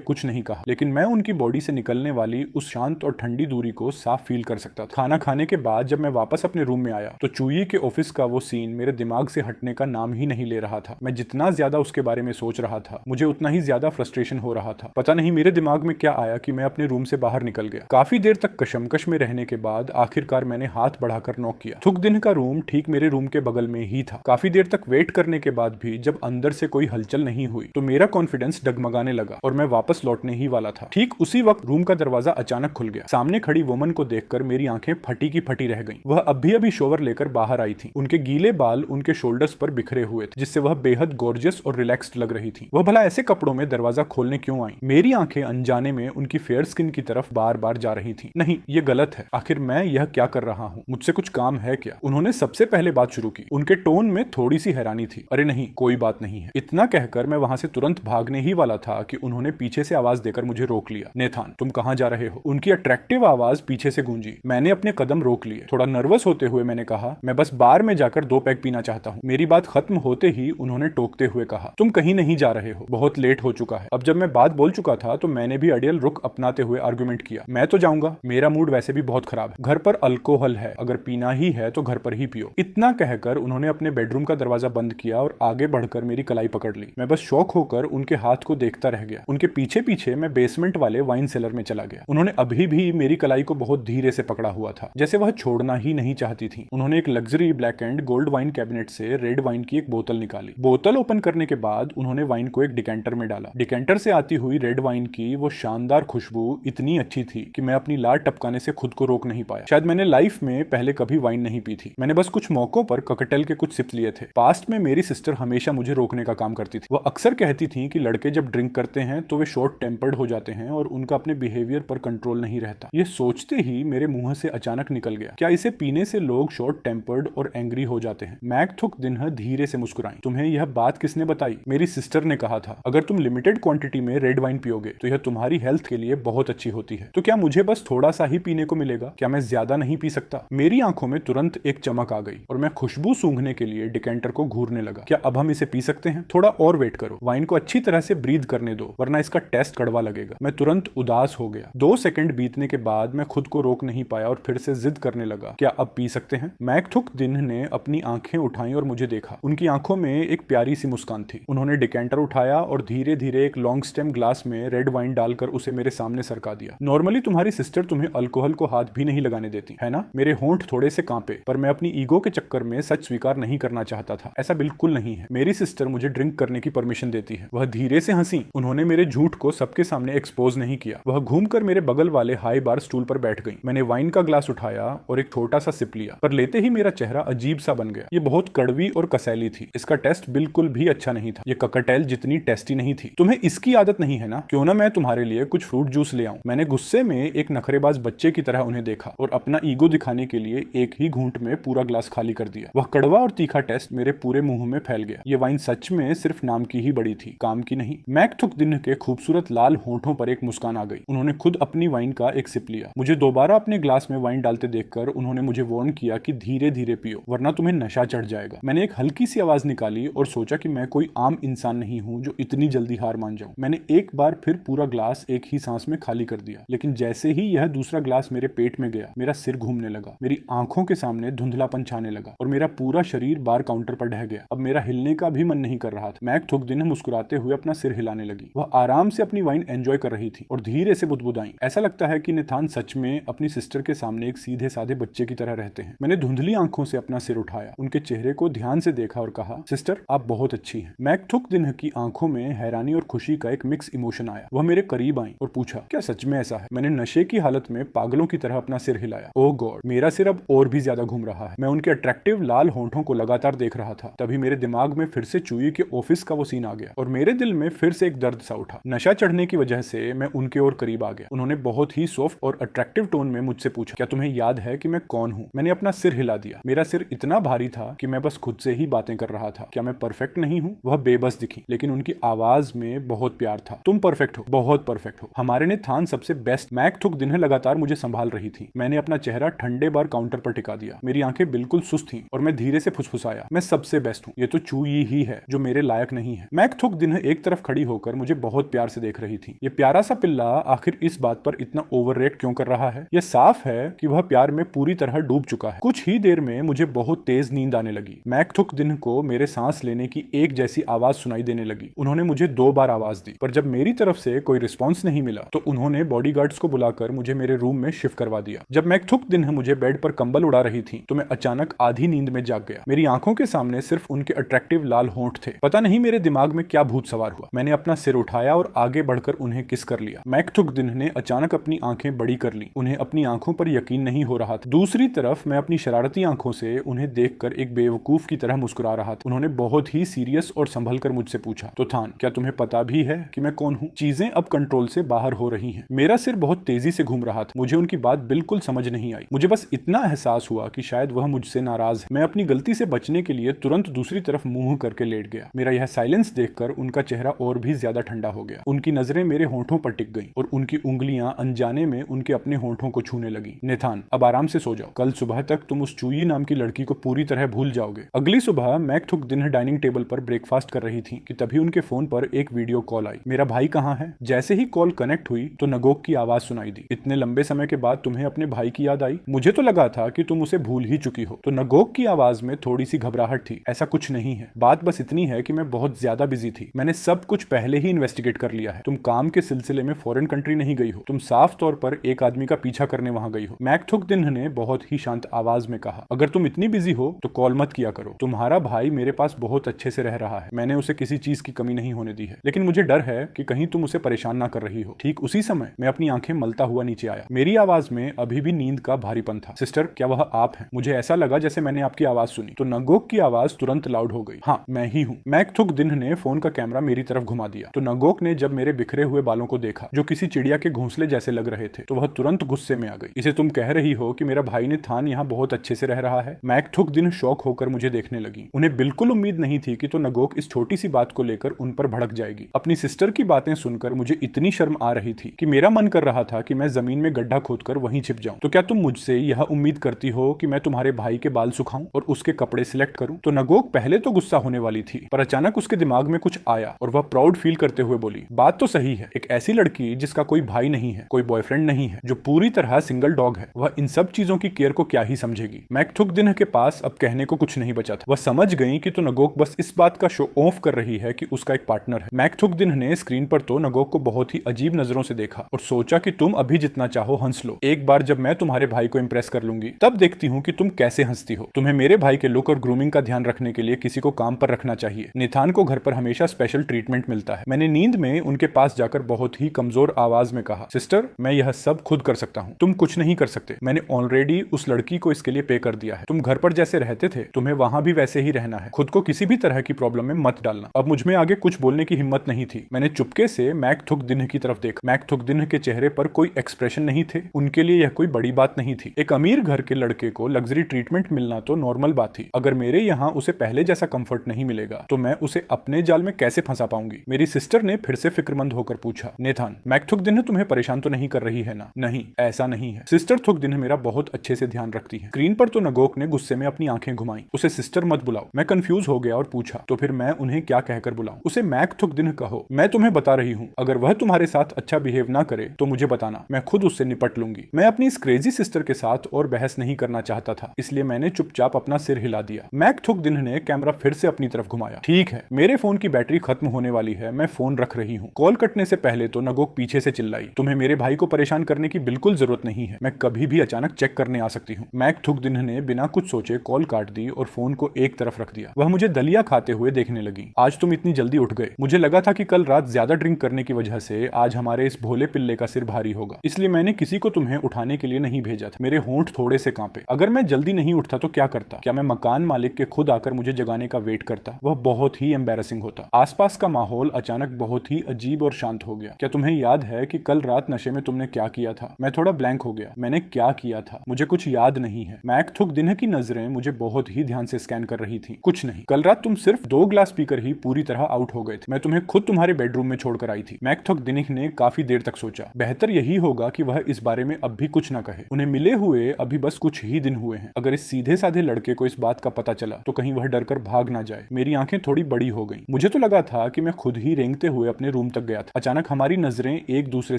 कुछ नहीं कहा, लेकिन मैं उनकी बॉडी से निकलने वाली उस शांत और ठंडी दूरी को साफ फील कर सकता था। खाना खाने के बाद जब मैं वापस अपने रूम में आया तो चुई के ऑफिस का वो सीन मेरे दिमाग से हटने का नाम ही नहीं ले रहा था। मैं जितना ज्यादा उसके बारे में सोच रहा था, मुझे उतना ही ज्यादा फ्रस्ट्रेशन हो रहा था। पता नहीं मेरे दिमाग में क्या आया कि मैं अपने रूम से बाहर निकल गया। काफी देर तक कशमकश में रहने के बाद आखिरकार मैंने हाथ बढ़ाकर नॉक किया। थुक दिन का रूम ठीक मेरे रूम के बगल में ही था। काफी देर तक वेट करने के बाद भी जब अंदर से कोई हलचल नहीं हुई तो मेरा कॉन्फिडेंस डगमगाने लगा और मैं वापस लौटने ही वाला था। ठीक उसी वक्त रूम का दरवाजा अचानक खुल गया। सामने खड़ी वुमन को देखकर मेरी आंखें फटी की फटी रह गईं। वह अभी शोवर लेकर बाहर आई थी। उनके गीले बाल उनके शोल्डर्स पर बिखरे हुए थे, जिससे वह बेहद गॉर्जियस और रिलैक्स्ड लग रही थी। वह भला ऐसे कपड़ों में दरवाजा खोलने क्यों आई? मेरी आंखें अनजाने में उनकी फेयर स्किन की तरफ बार बार जा रही थी। नहीं, ये गलत है। आखिर मैं यह क्या कर रहा हूँ? मुझसे कुछ काम है क्या? उन्होंने सबसे पहले बात शुरू की। उनके टोन में थोड़ी सी हैरानी थी। अरे नहीं, कोई बात नहीं है। इतना कहकर मैं वहां से तुरंत भागने ही वाला था कि उन्होंने पीछे से आवाज देकर मुझे रोक लिया। नेथान, तुम कहाँ जा रहे हो? उनकी अट्रैक्टिव आवाज पीछे से गूंजी। मैंने अपने कदम रोक लिए। थोड़ा नर्वस होते हुए मैंने कहा, मैं बस बार में जाकर 2 पैग पीना चाहता हूँ। मेरी बात खत्म होते ही उन्होंने टोकते हुए कहा, तुम कहीं नहीं जा रहे हो, बहुत लेट हो चुका है। अब जब मैं बात बोल चुका था तो मैंने भी अड़ियल रुख अपनाते हुए आर्गुमेंट किया, मैं तो जाऊंगा, मेरा मूड वैसे भी बहुत खराब है। घर पर अल्कोहल है, अगर पीना ही है तो घर पर ही पियो। इतना कहकर उन्होंने अपने बेडरूम का दरवाजा बंद किया और आगे बढ़कर मेरी कलाई पकड़ ली। मैं बस शौक होकर उनके हाथ को देखता रह गया। उनके पीछे पीछे मैं बेसमेंट वाले वाइन सेलर में चला गया। उन्होंने अभी भी मेरी कलाई को बहुत धीरे से पकड़ा हुआ था, जैसे वह छोड़ना ही नहीं चाहती थी। उन्होंने एक luxury black and gold wine cabinet से रेड वाइन की एक बोतल निकाली। बोतल ओपन करने के बाद उन्होंने वाइन को एक डिकेंटर में डाला। डिकेंटर से आती हुई रेड वाइन की वो शानदार खुशबू इतनी अच्छी थी कि मैं अपनी लार टपकाने से खुद को रोक नहीं पाया। शायद मैंने लाइफ में पहले कभी वाइन नहीं पी थी। मैंने बस कुछ मौकों पर कॉकटेल के कुछ सिप लिए थे। पास्ट में मेरी सिस्टर हमेशा मुझे रोकने का काम करती थी। वह अक्सर कहती थी कि लड़के जब ड्रिंक करते हैं तो वे शॉर्ट टेम्पर्ड हो जाते हैं और उनका अपने बिहेवियर पर कंट्रोल नहीं रहता। ये सोचते ही मेरे मुंह से अचानक निकल गया, क्या इसे पीने से लोग शॉर्ट टेम्पर्ड और एंग्री हो जाते हैं? मैक थुक दिनह धीरे से मुस्कुराई। तुम्हें यह बात किसने बताई? मेरी सिस्टर ने कहा था, अगर तुम लिमिटेड क्वांटिटी में रेड वाइन पियोगे तो यह तुम्हारी हेल्थ के लिए बहुत अच्छी होती है। तो क्या मुझे बस थोड़ा सा ही पीने को मिलेगा? क्या मैं ज्यादा नहीं पी सकता? मेरी आंखों में तुरंत एक चमक आ गई और मैं खुशबू सूंघने के लिए डिकेंटर को घूरने लगा। क्या अब हम इसे पी सकते हैं? थोड़ा और वेट करो, वाइन को अच्छी तरह से ब्रीथ करने दो, वरना इसका टेस्ट कड़वा लगेगा। मैं तुरंत उदास हो गया। 2 सेकंड बीतने के बाद मैं खुद को रोक नहीं पाया और फिर से जिद करने लगा, क्या अब पी सकते हैं? मैक थुक दिन ने अपनी आंखें उठाई और मुझे देखा। उनकी आंखों में एक प्यारी सी मुस्कान थी। उन्होंने डिकेंटर उठाया और धीरे धीरे एक लॉन्ग स्टेम ग्लास में रेड वाइन डालकर उसे मेरे सामने सरका दिया। नॉर्मली तुम्हारी सिस्टर तुम्हें अल्कोहल को हाथ भी नहीं लगाने देती है ना? मेरे होंठ थोड़े से कांपे, पर मैं अपनी ईगो के चक्कर में सच स्वीकार नहीं करना चाहता था। ऐसा बिल्कुल नहीं है। मेरी सिस्टर मुझे ड्रिंक करने की परमिशन देती है। वह धीरे से हंसी। उन्होंने मेरे झूठ को सबके सामने एक्सपोज नहीं किया। वह घूमकर मेरे बगल वाले हाई बार स्टूल पर बैठ गई। मैंने वाइन का ग्लास उठाया और एक छोटा सा सिप लिया, पर लेते ही मेरा चेहरा अजीब सा बन गया। ये बहुत कड़वी और कसैली थी। इसका टेस्ट बिल्कुल भी अच्छा नहीं था। ये कॉकटेल जितनी टेस्टी नहीं थी। तुम्हें इसकी आदत नहीं है ना? क्यों ना मैं तुम्हारे लिए कुछ फ्रूट जूस ले आऊं? मैंने गुस्से में एक नखरेबाज बच्चे की तरह उन्हें देखा और अपना ईगो दिखाने के लिए एक ही घूंट में पूरा ग्लास खाली कर दिया। वह कड़वा और तीखा टेस्ट मेरे पूरे मुंह में फैल गया। ये वाइन सच में सिर्फ नाम की ही बड़ी थी, काम की नहीं। मैक थुक दिन के खूबसूरत लाल होंठों पर एक मुस्कान आ गई। उन्होंने खुद अपनी वाइन का एक सिप लिया। मुझे दोबारा अपने ग्लास में वाइन डालते देखकर उन्होंने मुझे वार्न किया कि धीरे धीरे पियो, वरना तुम्हें नशा चढ़ जाएगा। मैंने एक हल्की सी आवाज निकाली और सोचा कि मैं कोई आम इंसान नहीं हूं जो इतनी जल्दी हार मान जाऊं। मैंने एक बार फिर पूरा ग्लास एक ही सांस में खाली कर दिया, लेकिन जैसे ही यह दूसरा ग्लास मेरे पेट में गया, मेरा सिर घूमने लगा, मेरी आंखों के सामने धुंधलापन छाने लगा और मेरा पूरा शरीर बार काउंटर पर ढह गया। अब मेरा हिलने का भी मन नहीं कर रहा था। मैक थुक दिन मुस्कुराते हुए अपना सिर हिलाने लगी। वह आराम से अपनी वाइन एंजॉय कर रही थी और धीरे से बुदबुदाई। ऐसा लगता है कि नेथान सच में अपनी सिस्टर के सामने एक सीधे साधे बच्चे की तरह रहते हैं। मैंने धुंधली आंखों से अपना सिर उठाया, उनके चेहरे को ध्यान से देखा और कहा, सिस्टर आप बहुत अच्छी हैं। मैक थुक दिन की आंखों में हैरानी और खुशी का एक मिक्स इमोशन आया। वह मेरे करीब आई और पूछा, क्या सच में ऐसा है? मैंने नशे की हालत में पागलों की तरह अपना सिर हिलाया। ओह गॉड, मेरा सिर अब और भी ज्यादा घूम रहा है। मैं उनके अट्रैक्टिव लाल होंठों को लगातार देख रहा था। तभी मेरे दिमाग में फिर से चुई के ऑफिस का वो सीन आ गया और मेरे दिल में फिर से एक दर्द सा उठा। नशा चढ़ने की वजह से मैं उनके और करीब आ गया। उन्होंने बहुत ही सॉफ्ट और अट्रैक्टिव टोन में मुझसे पूछा, क्या तुम्हें याद है कि मैं कौन हूँ? मैंने अपना सिर हिला दिया। मेरा सिर इतना भारी था कि मैं बस खुद से ही बातें कर रहा था। क्या मैं परफेक्ट नहीं हूँ? वह बेबस दिखी, लेकिन उनकी आवाज में बहुत प्यार था। तुम परफेक्ट हो, बहुत परफेक्ट हो। हमारे नेथान सबसे बेस्ट। मैक थुक दिन लगातार मुझे संभाल रही थी। मैंने अपना चेहरा ठंडे बार काउंटर पर टिका दिया। मेरी आंखें बिल्कुल सुस्त थीं और मैं धीरे से फुसफुसाया, मैं सबसे बेस्ट हूँ। ये ये तो चूई ही है जो मेरे लायक नहीं है। मैक थुक दिन एक तरफ खड़ी होकर मुझे बहुत प्यार से देख रही थी। ये प्यारा सा पिल्ला आखिर इस बात पर इतना ओवर रिएक्ट क्यों कर रहा है? यह साफ है कि वह प्यार में पूरी तरह डूब चुका है। कुछ ही देर में मुझे बहुत तेज नींद आने लगी। मैक थुक दिन को मेरे सांस लेने की एक जैसी आवाज सुनाई देने लगी। उन्होंने मुझे 2 बार आवाज दी, पर जब मेरी तरफ से कोई रिस्पॉन्स नहीं मिला तो उन्होंने बॉडीगार्ड्स को बुलाकर मुझे मेरे रूम में शिफ्ट करवा दिया। जब मैक थुक दिन मुझे बेड पर कंबल उड़ा रही थी तो मैं अचानक आधी नींद में जाग गया। मेरी आंखों के सामने सिर्फ उनके अट्रैक्टिव लाल होंठ थे। पता नहीं मेरे दिमाग में क्या भूत सवार हुआ। मैंने अपना सिर उठाया और आगे बढ़कर उन्हें किस कर लिया। मैक थुक दिन ने अचानक अपनी आंखें बड़ी कर ली। उन्हें अपनी आंखों पर यकीन नहीं हो रहा था। दूसरी तरफ मैं अपनी शरारती आंखों से उन्हें देखकर एक बेवकूफ की तरह मुस्कुरा रहा था। उन्होंने बहुत ही सीरियस और संभल कर मुझसे पूछा, तो थान, क्या तुम्हें पता भी है कि मैं कौन हूँ? चीजें अब कंट्रोल से बाहर हो रही हैं। मेरा सिर बहुत तेजी से घूम रहा था। मुझे उनकी बात बिल्कुल समझ नहीं आई। मुझे बस इतना एहसास हुआ कि शायद वह मुझसे नाराज है। मैं अपनी गलती से बचने के लिए तुरंत दूसरी तरफ मुंह करके लेट गया। मेरा यह साइलेंस देखकर उनका चेहरा और भी ज्यादा ठंडा हो गया। उनकी नजरें मेरे होंठों पर टिक गईं और उनकी उंगलियां अनजाने में उनके अपने होंठों को छूने लगी। नेथान, अब आराम से सो जाओ। कल सुबह तक तुम उस चूई नाम की लड़की को पूरी तरह भूल जाओगे। अगली सुबह मैक थुक दिन डाइनिंग टेबल पर ब्रेकफास्ट कर रही थी कि तभी उनके फोन पर एक वीडियो कॉल आई। मेरा भाई कहाँ है? जैसे ही कॉल कनेक्ट हुई तो नगोक की आवाज सुनाई दी। इतने लंबे समय के बाद तुम्हें अपने भाई की याद आई? मुझे तो लगा था कि तुम उसे भूल ही चुकी हो। तो नगोक की आवाज में थोड़ी सी घबराहट थी। ऐसा कुछ नहीं है, बात बस इतनी है कि मैं बहुत ज्यादा बिजी थी। मैंने सब कुछ पहले ही इन्वेस्टिगेट कर लिया है। तुम काम के सिलसिले में फॉरेन कंट्री नहीं गई हो। तुम साफ तौर पर एक आदमी का पीछा करने वहां गई हो। मैक थुक दिन ने बहुत ही शांत आवाज में कहा, अगर तुम इतनी बिजी हो तो कॉल मत किया करो। तुम्हारा भाई मेरे पास बहुत अच्छे से रह रहा है। मैंने उसे किसी चीज की कमी नहीं होने दी है, लेकिन मुझे डर है कि कहीं तुम उसे परेशान ना कर रही हो। ठीक उसी समय मैं अपनी आंखें मलता हुआ नीचे आया। मेरी आवाज में अभी भी नींद का भारीपन था। सिस्टर, क्या वह आप हैं? मुझे ऐसा लगा जैसे मैंने आपकी आवाज सुनी। तो नगोक की आवाज तुरंत लाउड हो गई। हाँ, मैं ही हूँ। मैक थुक दिन ने फोन का कैमरा मेरी तरफ घुमा दिया। तो नगोक ने जब मेरे बिखरे हुए बालों को देखा जो किसी चिड़िया के घोंसले जैसे लग रहे थे तो वह तुरंत गुस्से में आ गई। इसे तुम कह रही हो कि मेरा भाई ने थान यहाँ बहुत अच्छे से रह रहा है? मैक थुक दिन शौक होकर मुझे देखने लगी। उन्हें बिल्कुल उम्मीद नहीं थी कि तो नगोक इस छोटी सी बात को लेकर उन पर भड़क जाएगी। अपनी सिस्टर की बातें सुनकर मुझे इतनी शर्म आ रही थी कि मेरा मन कर रहा था कि मैं जमीन में गड्ढा खोदकर वहीं छिप जाऊं। तो क्या तुम मुझसे यह उम्मीद करती हो कि मैं तुम्हारे भाई के बाल सुखाऊं और उसके कपड़े सिलेक्ट करूं? तो नगोक पहले तो गुस्सा होने वाली थी, पर अचानक उसके दिमाग में कुछ आया और वह प्राउड फील करते हुए बोली, बात तो सही है। एक ऐसी लड़की जिसका कोई भाई नहीं है, कोई बॉयफ्रेंड नहीं है, जो पूरी तरह सिंगल डॉग है, वह इन सब चीजों की केयर को क्या ही समझेगी? मैक थुक दिन के पास अब कहने को कुछ नहीं बचा था। वह समझ गई कि तो नगोक बस इस बात का शो ऑफ कर रही है कि उसका एक पार्टनर है। मैक थुक दिन ने स्क्रीन पर तो नगोक को बहुत ही अजीब नजरों से देखा और सोचा कि तुम अभी जितना चाहो हंस लो। एक बार जब मैं तुम्हारे भाई को इंप्रेस कर लूंगी तब देखती हूँ कि तुम कैसे हंसती हो। तुम्हें मेरे भाई के लुक और ग्रूमिंग का ध्यान रखने के लिए किसी को काम पर रखना चाहिए। निथान को घर पर हमेशा स्पेशल ट्रीटमेंट मिलता है। मैंने नींद में उनके पास जाकर बहुत ही कमजोर आवाज में कहा, सिस्टर, मैं यह सब खुद कर सकता हूँ, तुम कुछ नहीं कर सकते। मैंने ऑलरेडी उस लड़की को इसके लिए पे कर दिया है। तुम घर पर जैसे रहते थे तुम्हें वहां भी वैसे ही रहना है। खुद को किसी भी तरह की प्रॉब्लम में मत डालना। अब मुझ में आगे कुछ बोलने की हिम्मत नहीं थी। मैंने चुपके से मैक थुक दिन की तरफ देखा। मैक थुक दिन के चेहरे पर कोई एक्सप्रेशन नहीं थे। उनके लिए यह कोई बड़ी बात नहीं थी। एक अमीर घर के लड़के को लग्जरी ट्रीटमेंट मिलना तो नॉर्मल बात थी। अगर मेरे यहाँ उसे पहले जैसा कंफर्ट नहीं मिलेगा तो मैं उसे अपने जाल में कैसे फंसा पाऊंगी? मेरी सिस्टर ने फिर से फिक्रमंद होकर पूछा, नेथान, मैक थुक दिन तुम्हें परेशान तो नहीं कर रही है ना? नहीं, ऐसा नहीं है। सिस्टर थुक दिन मेरा बहुत अच्छे से ध्यान रखती है। स्क्रीन पर तो नगोक ने गुस्से में अपनी आंखें घुमाई। उसे सिस्टर मत बुलाओ। मैं कंफ्यूज हो गया और पूछा, तो फिर मैं उन्हें क्या कहकर बुलाऊं? उसे मैक थुक दिन कहो। मैं तुम्हें बता रही हूँ, अगर वह तुम्हारे साथ अच्छा बिहेव ना करे तो मुझे बताना, मैं खुद उससे निपट लूंगी। मैं अपनी इस क्रेजी सिस्टर के साथ और बहस नहीं करना चाहता था, इसलिए मैंने चुपचाप अपना सिर हिला दिया। मैक थुक दिन ने कैमरा फिर से अपनी तरफ घुमाया। ठीक है, मेरे फोन की बैटरी खत्म होने वाली है, मैं फोन रख रही हूँ। कॉल कटने से पहले तो नगोक पीछे से चिल्लाई, तुम्हें मेरे भाई को परेशान करने की बिल्कुल जरूरत नहीं है, मैं कभी भी अचानक चेक करने आ सकती हूँ। मैक थुक दिन ने बिना कुछ सोचे कॉल काट दी और फोन को एक तरफ रख दिया। वह मुझे दलिया खाते हुए देखने लगी। आज तुम इतनी जल्दी उठ गए। मुझे लगा था कि कल रात ज्यादा ड्रिंक करने की वजह से आज हमारे इस भोले पिल्ले का सिर भारी होगा, इसलिए मैंने किसी को तुम्हें उठाने के लिए नहीं भेजा था। मेरे होंठ थोड़े से कांपे। अगर मैं जल्दी नहीं उठता तो क्या करता? क्या मैं मकान मालिक के खुद आकर मुझे जगाने का वेट करता? वह बहुत ही एम्बैरेसिंग होता। आसपास का माहौल अचानक बहुत ही अजीब और शांत हो गया। क्या तुम्हें याद है कि कल रात नशे में तुमने क्या किया था? मैं थोड़ा ब्लैंक हो गया। मैंने क्या किया था मुझे कुछ याद नहीं है। मैक थुक दिन की नजरें मुझे बहुत ही ध्यान से स्कैन कर रही थी। कुछ नहीं, कल रात तुम सिर्फ 2 ग्लास पीकर ही पूरी तरह आउट हो गए थे। मैं तुम्हें खुद तुम्हारे बेडरूम में छोड़कर आई थी। मैक थुक दिन ने काफी देर तक सोचा। बेहतर यही होगा कि वह इस बारे में अब भी कुछ न कहे। उन्हें मिले हुए अभी बस कुछ ही दिन हुए हैं। अगर इस सीधे साधे लड़के को इस बात का पता चला तो कहीं वह डरकर देखकर भाग ना जाए। मेरी आंखें थोड़ी बड़ी हो गईं। मुझे तो लगा था कि मैं खुद ही रेंगते हुए अपने रूम तक गया था। अचानक हमारी नजरें एक दूसरे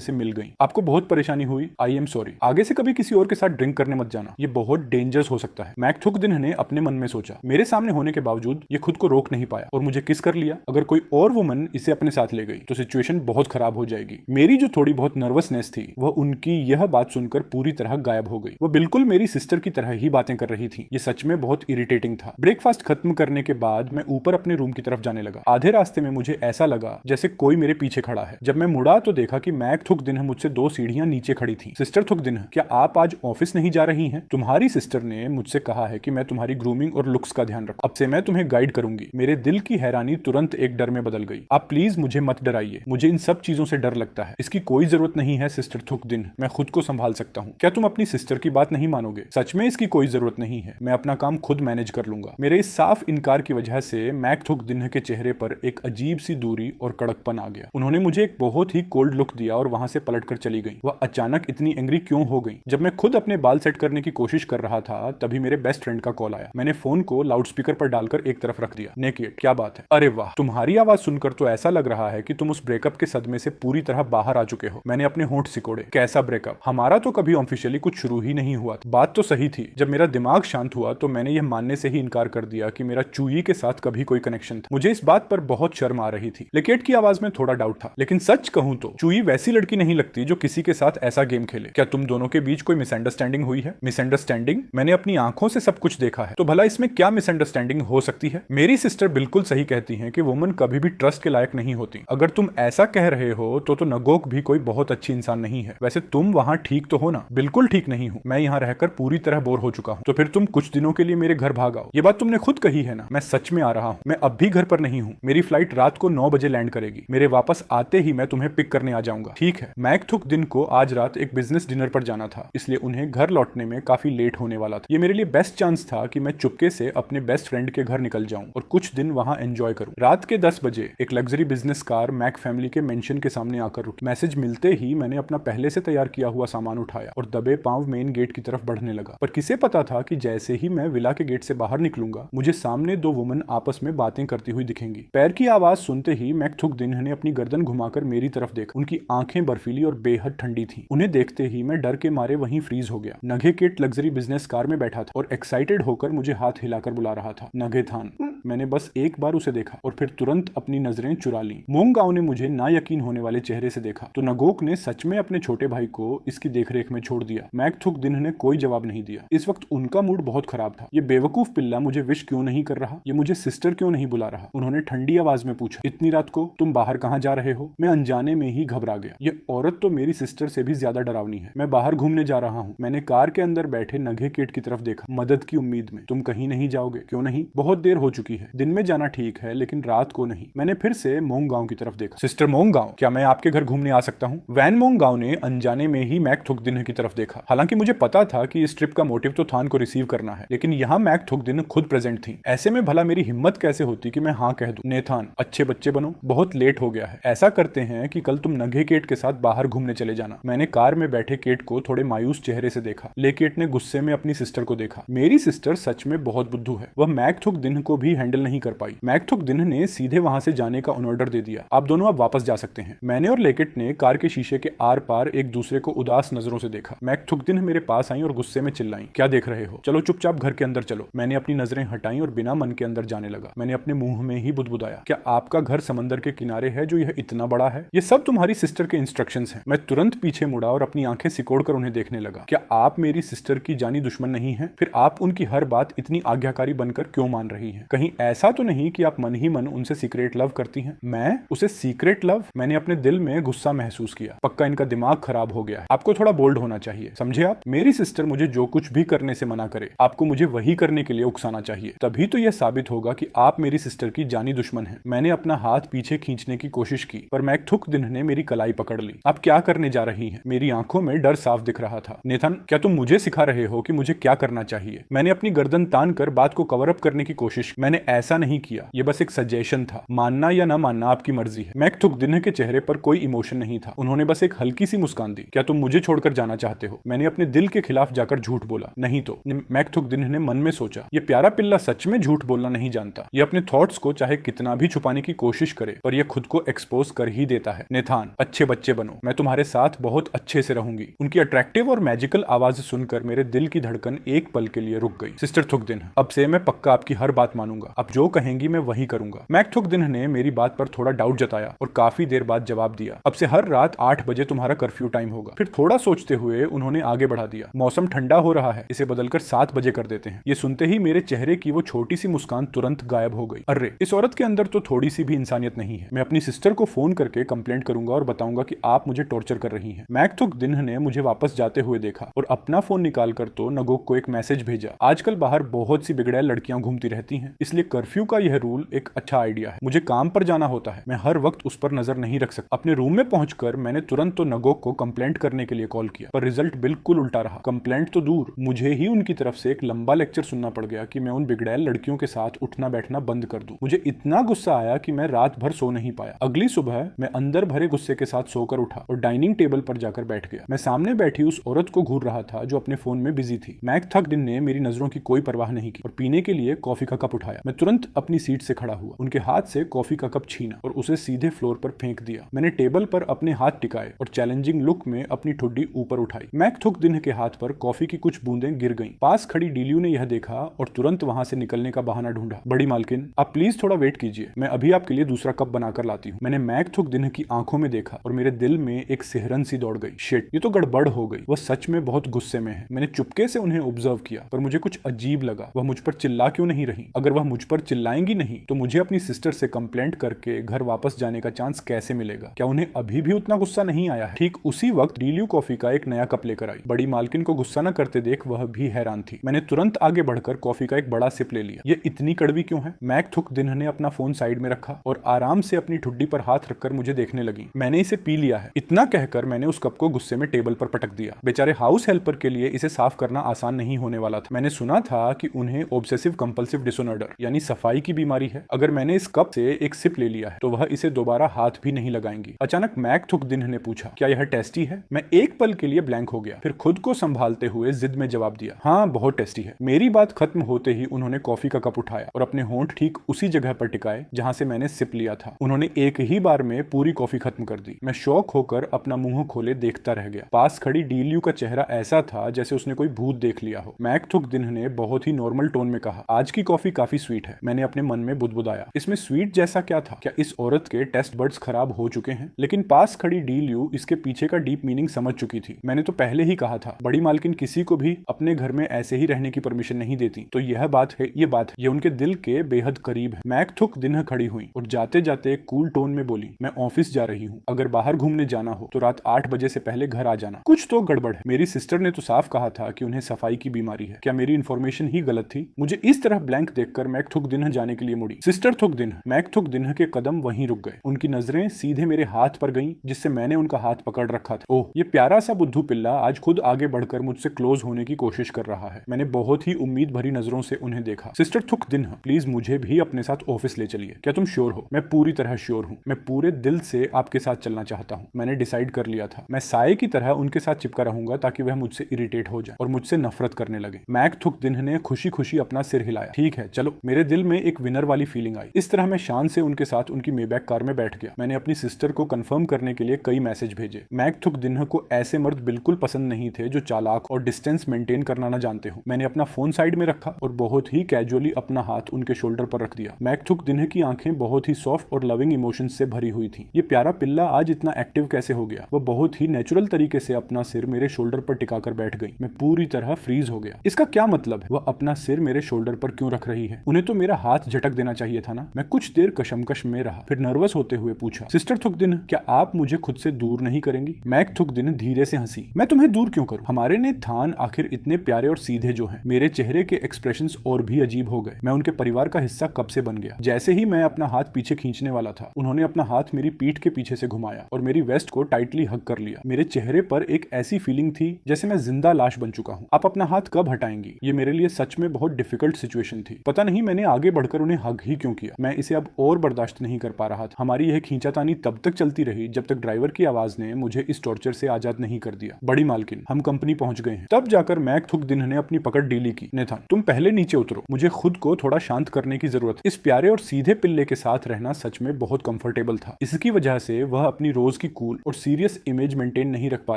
से मिल गईं। आपको बहुत परेशानी हुई? I am sorry. आगे से कभी किसी और के साथ ड्रिंक करने मत जाना, ये बहुत डेंजरस हो सकता है। मैक थुक दिन ने अपने मन में सोचा। मेरे सामने होने के बावजूद ये खुद को रोक नहीं पाया और मुझे किस कर लिया। अगर कोई और वुमन इसे अपने साथ ले गई तो सिचुएशन बहुत खराब हो जाएगी। मेरी जो थोड़ी बहुत नर्वसनेस थी वह उनकी यह बात सुनकर पूरी तरह गायब हो गई। वह बिल्कुल मेरी सिस्टर की तरह ही बातें कर रही थी। ये सच में बहुत इरिटेटिंग था। ब्रेकफास्ट खत्म करने के बाद मैं ऊपर अपने रूम की तरफ जाने लगा। आधे रास्ते में मुझे ऐसा लगा जैसे कोई मेरे पीछे खड़ा है। जब मैं मुड़ा तो देखा कि मैक थुक दिन मुझसे 2 सीढ़ियां नीचे खड़ी थी। सिस्टर थुक दिन, क्या आप आज ऑफिस नहीं जा रही हैं? तुम्हारी सिस्टर ने मुझसे कहा है कि मैं तुम्हारी ग्रूमिंग और लुक्स का ध्यान रखूं। अब से मैं तुम्हें गाइड करूंगी। मेरे दिल की हैरानी तुरंत एक डर में बदल गई। आप प्लीज मुझे मत डराइए, मुझे इन सब चीजों से डर लगता है। इसकी कोई जरूरत नहीं है सिस्टर थुक दिन, मैं खुद को संभाल सकता हूँ। क्या तुम अपनी सिस्टर की बात नहीं मानोगे? सच में इसकी कोई जरूरत नहीं है, मैं अपना काम खुद मैनेज कर लूंगा। मेरे इस साफ इनकार की वजह से मैक थुक दिन के चेहरे पर एक अजीब सी दूरी और कड़कपन आ गया। उन्होंने मुझे एक बहुत ही कोल्ड लुक दिया और वहां से पलट कर चली गई। वह अचानक इतनी एंग्री क्यों हो गई? जब मैं खुद अपने बाल सेट करने की कोशिश कर रहा था तभी मेरे बेस्ट फ्रेंड का कॉल आया। मैंने फोन को लाउडस्पीकर पर डालकर एक तरफ रख दिया। नेकेड, क्या बात है? अरे वाह, तुम्हारी आवाज सुनकर तो ऐसा लग रहा है कि तुम उस ब्रेकअप के सदमे से पूरी तरह बाहर आ चुके हो। मैंने अपने होंठ सिकोड़े। कैसा ब्रेकअप? हमारा तो कभी ऑफिशियली कुछ शुरू ही नहीं हुआ। बात तो सही थी। जब मेरा दिमाग शांत हुआ तो मैंने यह मानने से ही इनकार कर दिया कि मेरा चूई के साथ कभी कोई कनेक्शन था। मुझे इस बात पर बहुत शर्म आ रही थी। लेकेट की आवाज में थोड़ा डाउट था, लेकिन सच कहूं तो चूई वैसी लड़की नहीं लगती जो किसी के साथ ऐसा गेम खेले। क्या तुम दोनों के बीच कोई मिसअंडरस्टैंडिंग हुई है? मिसअंडरस्टैंडिंग? मैंने अपनी आंखों से सब कुछ देखा है, तो भला इसमें क्या मिसअंडरस्टैंडिंग हो सकती है? मेरी सिस्टर बिल्कुल सही कहती हैं कि वुमन कभी भी ट्रस्ट के लायक नहीं होती। अगर तुम ऐसा कह रहे हो तो नगोक भी कोई बहुत अच्छी इंसान नहीं है। वैसे तुम वहां ठीक तो हो ना? बिल्कुल ठीक नहीं हूँ। मैं यहाँ रहकर पूरी तरह बोर हो चुका हूँ। तो फिर तुम कुछ दिनों के लिए मेरे घर भाग आओ। ये बात तुमने खुद कही है ना? मैं सच में आ रहा हूँ। मैं अब भी घर पर नहीं हूँ। मेरी फ्लाइट रात को 9 बजे लैंड करेगी। मेरे वापस आते ही मैं तुम्हें पिक करने आ जाऊंगा। ठीक है। मैक थुक दिन को आज रात एक बिजनेस डिनर पर जाना था, इसलिए उन्हें घर लौटने में काफी लेट होने वाला था। ये मेरे लिए बेस्ट चांस था कि मैं चुपके से अपने बेस्ट फ्रेंड के घर निकल जाऊं और कुछ दिन वहां एंजॉय करूं। रात के 10 बजे एक luxury business car Mac family के मेंशन के सामने आकर रुकी। मैसेज मिलते ही मैंने अपना पहले से तैयार किया हुआ सामान उठाया और दबे पांव मेन गेट की तरफ बढ़ने लगा। पर किसे पता था कि जैसे ही मैं विला के गेट से बाहर निकलूंगा मुझे सामने 2 वुमन आपस में बातें करती हुई दिखेंगी। पैर की आवाज सुनते ही मैक थुक दिन ने अपनी गर्दन घुमाकर मेरी तरफ देखा। उनकी आंखें बर्फीली और बेहद ठंडी थी। उन्हें देखते ही मैं डर के मारे वहीं फ्रीज हो गया। नगे केट लग्जरी बिजनेस कार में बैठा था और एक्साइटेड होकर मुझे हाथ हिलाकर बुला रहा था। नगे थान। मैंने बस एक बार उसे देखा और फिर तुरंत अपनी नजरें चुरा ली। मोंगाओ ने मुझे ना यकीन होने वाले चेहरे से देखा तो नगोक ने सच में अपने छोटे भाई को इसकी देखरेख में छोड़ दिया। मैक थुक दिन ने कोई जवाब नहीं दिया। इस वक्त उनका मूड बहुत खराब था। ये बेवकूफ पिल्ला मुझे विश क्यों नहीं कर रहा? ये मुझे सिस्टर क्यों नहीं बुला रहा? उन्होंने ठंडी आवाज में पूछा। इतनी रात को तुम बाहर कहाँ जा रहे हो? मैं अनजाने में ही घबरा गया। ये औरत तो मेरी सिस्टर से भी ज्यादा डरावनी है। मैं बाहर घूमने जा रहा हूँ। मैंने कार के अंदर बैठे नगे केट की तरफ देखा, मदद की उम्मीद में। तुम कहीं नहीं जाओगे? क्यों नहीं? बहुत देर हो चुकी है। दिन में जाना ठीक है लेकिन रात को नहीं। मैंने फिर से मोंगाओ की तरफ देखा। सिस्टर मोंगाओ, क्या मैं आपके घर घूमने आ सकता हूँ? वैन मोंगाओ ने अनजाने में ही मैक थुक दिन की तरफ देखा। हालांकि मुझे पता था कि इस ट्रिप का मोटिव तो थान को रिसीव करना है, लेकिन यहाँ मैक थुक दिन खुद प्रेजेंट थी। ऐसे में भला मेरी हिम्मत कैसे होती कि मैं हाँ कह दूं। नेथान, अच्छे बच्चे बनो, बहुत लेट हो गया है। ऐसा करते हैं कि कल तुम नगे केट के साथ बाहर घूमने चले जाना। मैंने कार में बैठे केट को थोड़े मायूस चेहरे से देखा। लेकेट ने गुस्से में अपनी सिस्टर को देखा। मेरी सिस्टर सच में बहुत बुद्धू है। वह मैक थुक दिन को भी हैंडल नहीं कर पाई। मैक थुक दिन ने सीधे वहां से जाने का ऑर्डर दे दिया। आप दोनों अब वापस जा सकते हैं। मैंने और लेकेट ने कार के शीशे के आर पार एक दूसरे को उदास नजरों से देखा। मैक थुक दिन मेरे पास आई और गुस्से में चिल्लाई, क्या देख रहे हो? चलो चुपचाप घर के अंदर चलो। मैंने अपनी नजरें हटाई और बिना मन के अंदर जाने लगा। मैंने अपने मुंह में ही बुदबुदाया, क्या आपका घर समंदर के किनारे है जो यह इतना बड़ा है? ये सब तुम्हारी सिस्टर के इंस्ट्रक्शंस हैं। मैं तुरंत पीछे मुड़ा और अपनी आंखें सिकोड़कर उन्हें देखने लगा। क्या आप मेरी सिस्टर की जानी दुश्मन नहीं है? फिर आप उनकी हर बात इतनी आज्ञाकारी बनकर क्यों मान रही हैं? कहीं ऐसा तो नहीं कि आप मन ही मन उनसे सीक्रेट लव करती हैं? मैं उसे सीक्रेट लव? मैंने अपने दिल में गुस्सा महसूस किया। पक्का इनका दिमाग खराब हो गया है। आपको थोड़ा बोल्ड होना चाहिए, समझे आप? मेरी सिस्टर मुझे जो कुछ भी करने से मना करे, आपको मुझे वही करने के लिए उकसाना चाहिए। तभी तो यह साबित होगा कि आप मेरी सिस्टर की जानी दुश्मन हैं। मैंने अपना हाथ पीछे खींचने की कोशिश की पर मैक थुक दिन ने मेरी कलाई पकड़ ली। आप क्या करने जा रही हैं? मेरी आंखों में डर साफ दिख रहा था। नेथन, क्या तुम मुझे सिखा रहे हो कि मुझे क्या करना चाहिए? मैंने अपनी गर्दन तान कर बात को कवर अप करने की कोशिश। मैंने ऐसा नहीं किया, यह बस एक सजेशन था। मानना या ना मानना आपकी मर्जी है। मैक थुक दिन के चेहरे पर कोई इमोशन नहीं था। उन्होंने बस एक हल्की सी मुस्कान दी। क्या तुम मुझे छोड़कर जाना चाहते हो? मैंने अपने दिल के खिलाफ जाकर झूठ बोला। नहीं तो। मैक थुक दिन ने मन में सोचा, ये प्यारा पिल्ला सच में में झूठ बोलना नहीं जानता। ये अपने थॉट्स को चाहे कितना भी छुपाने की कोशिश करे पर ये खुद को एक्सपोज कर ही देता है। नेथान, अच्छे बच्चे बनो, मैं तुम्हारे साथ बहुत अच्छे से रहूंगी। उनकी अट्रैक्टिव और मैजिकल आवाज सुनकर मेरे दिल की धड़कन एक पल के लिए रुक गई। सिस्टर थुकदिन, अब से मैं पक्का आपकी हर बात मानूंगा, आप जो कहेंगी मैं वही करूंगा। मैक थुकदिन ने मेरी बात पर थोड़ा डाउट जताया और काफी देर बाद जवाब दिया, अब से हर रात 8 बजे तुम्हारा कर्फ्यू टाइम होगा। फिर थोड़ा सोचते हुए उन्होंने आगे बढ़ा दिया, मौसम ठंडा हो रहा है, इसे बदलकर 7 बजे कर देते हैं। ये सुनते ही मेरे चेहरे की वो छोटी सी मुस्कान तुरंत गायब हो गई। अरे, इस औरत के अंदर तो थोड़ी सी भी इंसानियत नहीं है। मैं अपनी सिस्टर को फोन करके कंप्लेंट करूंगा और बताऊंगा कि आप मुझे टॉर्चर कर रही हैं। मैक थुकदिन ने मुझे वापस जाते हुए देखा और अपना फोन निकालकर तो नगोक को एक मैसेज भेजा, आजकल बाहर बहुत सी बिगड़ैल लड़कियां घूमती रहती हैं, इसलिए कर्फ्यू का यह रूल एक अच्छा आइडिया है। मुझे काम पर जाना होता है, मैं हर वक्त उस पर नजर नहीं रख सकता। अपने रूम में पहुंचकर मैंने तुरंत तो नगोक को कंप्लेंट करने के लिए कॉल किया, पर रिजल्ट बिल्कुल उल्टा रहा। कंप्लेंट तो दूर, मुझे ही उनकी तरफ से एक लंबा लेक्चर सुनना पड़ गया कि मैं उन बिगड़ैल लड़कियों के साथ उठना बैठना बंद कर दूं। मुझे इतना गुस्सा आया कि मैं रात भर सो नहीं पाया। अगली सुबह मैं अंदर भरे गुस्से के साथ सोकर उठा और डाइनिंग टेबल पर जाकर बैठ गया। मैं सामने बैठी उस औरत को घूर रहा था जो अपने फोन में बिजी थी। मैक थुकदिन ने मेरी नजरों की कोई परवाह नहीं की और पीने के लिए कॉफी का कप उठाया। मैं तुरंत अपनी सीट से खड़ा हुआ, उनके हाथ से कॉफी का कप छीना और उसे सीधे फ्लोर पर फेंक दिया। मैंने टेबल पर अपने हाथ टिकाए और चैलेंजिंग लुक में अपनी ठुड्डी ऊपर उठाई। मैक थुकदिन के हाथ पर कॉफी की कुछ बूंदें गिर गईं। पास खड़ी डीलियू ने यह देखा और तुरंत वहां से निकलने का बहाना ढूंढा। बड़ी मालकिन, आप प्लीज थोड़ा वेट कीजिए, मैं अभी आपके लिए दूसरा कप बनाकर लाती हूँ। मैंने मैक थुकदिन की आंखों में देखा और मेरे दिल में एक सिहरन सी दौड़ गई। शिट, ये तो गड़बड़ हो गई, वह सच में बहुत गुस्से में है। मैंने चुपके से उन्हें ऑब्जर्व किया पर मुझे कुछ अजीब लगा। वह मुझ पर चिल्ला क्यों नहीं रही? अगर वह मुझ पर चिल्लाएंगी नहीं तो मुझे अपनी सिस्टर से कंप्लेंट करके घर वापस जाने का चांस कैसे मिलेगा? क्या उन्हें अभी भी उतना गुस्सा नहीं आया है? ठीक उसी वक्त डीलियू कॉफी का एक नया कप लेकर आई। बड़ी मालकिन को गुस्सा न करते देख वह भी हैरान थी। मैंने तुरंत आगे बढ़कर कॉफी का एक बड़ा सिप ले लिया। ये इतनी कड़वी क्यों है? मैक थुकदिन ने अपना फोन साइड में रखा और आराम से अपनी ठुड्डी पर हाथ रखकर मुझे देखने लगी। मैंने इसे पी लिया है, इतना कहकर मैंने उस कप को गुस्से में टेबल पर पटक दिया। बेचारे हाउस हेल्पर के लिए इसे साफ करना आसान नहीं होने वाला था। मैंने सुना था कि उन्हें ऑब्सेसिव कंपल्सिव डिसऑर्डर यानी सफाई की बीमारी है। अगर मैंने इस कप से एक सिप ले लिया है तो वह इसे दोबारा हाथ भी नहीं लगाएंगी। अचानक मैक थुकदिन ने पूछा, क्या यह टेस्टी है? मैं एक पल के लिए ब्लैंक हो गया, फिर खुद को संभालते हुए जिद में जवाब दिया, हाँ बहुत टेस्टी है। मेरी बात खत्म होते ही उन्होंने कॉफी का कप उठाया और अपने होंठ ठीक उसी जगह पर टिकाए जहां से मैंने सिप लिया था। उन्होंने एक ही बार में पूरी कॉफी खत्म कर दी। मैं शॉक होकर अपना मुंह खोले देखता रह गया। पास खड़ी डीलियू का चेहरा ऐसा था जैसे उसने कोई भूत देख लिया हो। मैक थुकदिन ने बहुत ही नॉर्मल टोन में कहा, आज की कॉफी काफी स्वीट है। मैंने अपने मन में बुदबुदाया, इसमें स्वीट जैसा क्या था? क्या इस औरत के टेस्ट बड्स खराब हो चुके हैं? लेकिन पास खड़ी डीलियू इसके पीछे का डीप मीनिंग समझ चुकी थी। मैंने तो पहले ही कहा था, बड़ी मालकिन किसी को भी अपने घर में ऐसे ही रहने की परमिशन नहीं देती। तो यह बात है, ये उनके दिल के बेहद करीब है। मैक थुकदिन खड़ी हुई और जाते जाते कूल टोन में बोली, मैं ऑफिस जा रही हूँ, अगर बाहर घूमने जाना हो तो रात 8 बजे से पहले घर आ जाना। कुछ तो गड़बड़ है। मेरी सिस्टर ने तो साफ कहा था कि उन्हें सफाई की बीमारी है। क्या मेरी इन्फॉर्मेशन ही गलत थी? मुझे इस तरह ब्लैंक देखकर मैक थुकदिन जाने के लिए मुड़ी। सिस्टर थुकदिन, मैक थुकदिन के कदम वहीं रुक गए। उनकी नजरें सीधे मेरे हाथ पर गईं जिससे मैंने उनका हाथ पकड़ रखा था। ओह, ये प्यारा सा बुद्धू पिल्ला आज खुद आगे बढ़कर मुझसे क्लोज होने की कोशिश कर रहा है। मैंने बहुत ही उम्मीद भरी नजरों से उन्हें देखा। सिस्टर थुकदिन, प्लीज मुझे भी अपने साथ ऑफिस ले चलिए। क्या तुम श्योर हो? मैं पूरी तरह श्योर हूँ। मैं पूरे दिल से आपके साथ चलना चाहता हूँ। मैंने डिसाइड कर लिया था, मैं साये की तरह उनके साथ चिपका रहूंगा ताकि वह मुझसे इरिटेट हो जाए और मुझसे नफरत करने लगे। मैक थुकदिन ने खुशी खुशी अपना सिर हिलाया। ठीक है चलो। मेरे दिल में एक विनर वाली फीलिंग आई। इस तरह मैं शान से उनके साथ उनकी मेबैक कार में बैठ गया। मैंने अपनी सिस्टर को कंफर्म करने के लिए कई मैसेज भेजे। मैक थुकदिन को ऐसे मर्द बिल्कुल पसंद नहीं थे जो चालाक और डिस्टेंस मेंटेन करना न जानते हो। मैंने अपना फोन साइड में रखा और बहुत ही कैजुअली अपना हाथ उनके शोल्डर पर रख दिया। मैक थुकदिन की आंखें बहुत ही सॉफ्ट और लविंग इमोशंस से भरी हुई थी। ये प्यारा पिल्ला आज इतना एक्टिव कैसे हो गया? वो बहुत ही नेचुरल तरीके से अपना सिर मेरे शोल्डर पर टिकाकर बैठ गई। मैं पूरी तरह फ्रीज हो गया। इसका क्या मतलब है? वह अपना सिर मेरे शोल्डर पर क्यों रख रही है? उन्हें तो मेरा हाथ झटक देना चाहिए था ना। मैं कुछ देर कशमकश में रहा, फिर नर्वस होते हुए पूछा, सिस्टर थुकदिन, क्या आप मुझे खुद से दूर नहीं करेंगी? मैक थुकदिन धीरे से हंसी। मैं तुम्हें दूर क्यों करूं? हमारे नेथान आखिर इतने प्यारे और सीधे जो हैं। मेरे चेहरे के एक्सप्रेशंस और भी अजीब हो गए। मैं उनके परिवार का हिस्सा कब से बन गया? जैसे ही मैं अपना हाथ पीछे खींचने वाला था, उन्होंने अपना हाथ मेरी पीठ के पीछे से घुमाया और मेरी वेस्ट को टाइटली हग कर लिया। मेरे चेहरे पर एक ऐसी फीलिंग थी जैसे मैं जिंदा लाश बन चुका हूँ। आप अपना हाथ कब हटाएंगी? ये मेरे लिए सच में बहुत डिफिकल्ट सिचुएशन थी। पता नहीं मैंने आगे बढ़कर उन्हें हग ही क्यों किया। मैं इसे अब और बर्दाश्त नहीं कर पा रहा था। हमारी यह खींचातानी तब तक चलती रही जब तक ड्राइवर की आवाज ने मुझे इस टॉर्चर से आजाद नहीं कर दिया। बड़ी मालकिन, हम कंपनी पहुंच गए हैं। तब जाकर मैक थुकदिन ने अपनी पकड़ ढीली की। नेथान, तुम पहले नीचे उतरो, मुझे मुझे खुद को थोड़ा शांत करने की जरूरत। इस प्यारे और सीधे पिल्ले के साथ रहना सच में बहुत कंफर्टेबल था। इसकी वजह से वह अपनी रोज की कूल और सीरियस इमेज मेंटेन नहीं रख पा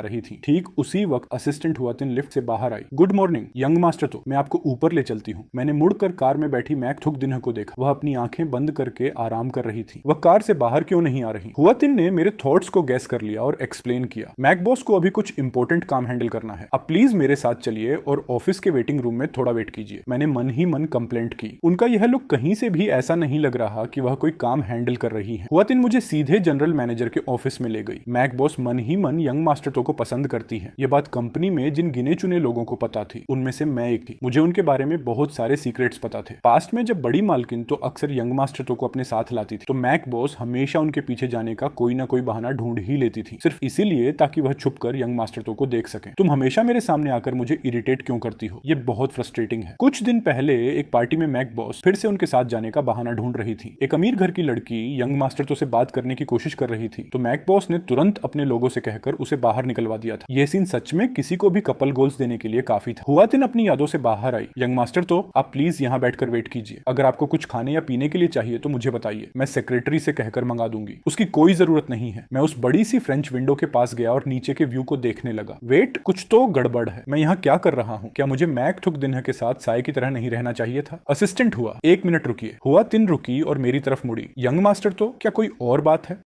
रही थी। ठीक उसी वक्त असिस्टेंट हुआतिन लिफ्ट से बाहर आई। गुड मॉर्निंग यंग मास्टर, तो मैं आपको ऊपर ले चलती हूँ। मैंने मुड़कर कार में बैठी मैक थुक दिन्ह को देखा। वह अपनी आंखें बंद करके आराम कर रही थी। वह कार से बाहर क्यों नहीं आ रही? हुआतिन ने मेरे थॉट्स को गैस कर लिया और एक्सप्लेन किया, मैक बॉस को अभी कुछ इंपॉर्टेंट काम हैंडल करना है। अब प्लीज मेरे साथ चलिए और ऑफिस के वेटिंग रूम में थोड़ा वेट कीजिए। मैंने मन ही मन कंप्लेंट की। उनका यह लुक कहीं से भी ऐसा नहीं लग रहा कि वह कोई काम हैंडल कर रही है। हुआतिन मुझे सीधे जनरल मैनेजर के ऑफिस में ले गई। मैक बॉस मन ही मन यंग मास्टर तो को पसंद करती है। यह बात कंपनी में जिन गिने चुने लोगों को पता थी उनमें से मैं एक थी। मुझे उनके बारे में बहुत सारे सीक्रेट्स पता थे। पास्ट में जब बड़ी मालकिन तो अक्सर यंग मास्टर तो को अपने साथ लाती थी, तो मैक बॉस हमेशा उनके पीछे जाने का कोई ना कोई बहाना ढूंढ ही लेती थी, सिर्फ इसीलिए ताकि वह छुपकर यंग मास्टर तो को देख सके। तुम हमेशा मेरे सामने आकर मुझे इरिटेट क्यों करती हो? ये बहुत फ्रस्ट्रेटिंग है। कुछ दिन पहले एक पार्टी में मैक बॉस फिर से उनके साथ जाने का बहाना ढूंढ रही थी। एक अमीर घर की लड़की यंग मास्टर तो से बात करने की कोशिश कर रही थी, तो मैक बॉस ने तुरंत अपने लोगों से कहकर उसे बाहर निकलवा दिया था। यह सीन सच में किसी को भी कपल गोल्स देने के लिए काफी था। हुआतिन अपनी यादों से बाहर आई। यंग मास्टर तो आप प्लीज यहाँ बैठकर वेट कीजिए। अगर आपको कुछ खाने या पीने के लिए चाहिए तो मुझे बताइए, मैं सेक्रेटरी से कहकर मंगा दूंगी। उसकी कोई जरूरत नहीं है। मैं उस बड़ी सी फ्रेंच विंडो के पास गया और नीचे के व्यू को देखने लगा। वेट, कुछ तो गड़बड़ है। मैं यहाँ क्या कर रहा हूँ? क्या मुझे मैक थुक दिन्ह के साथ साय की तरह नहीं रहना चाहिए था? असिस्टेंट हुआ, 1 मिनट रुकिए। हुआतिन रुकी और मेरी तरफ मुड़ी। यंग मास्टर तो क्या कोई और बात है?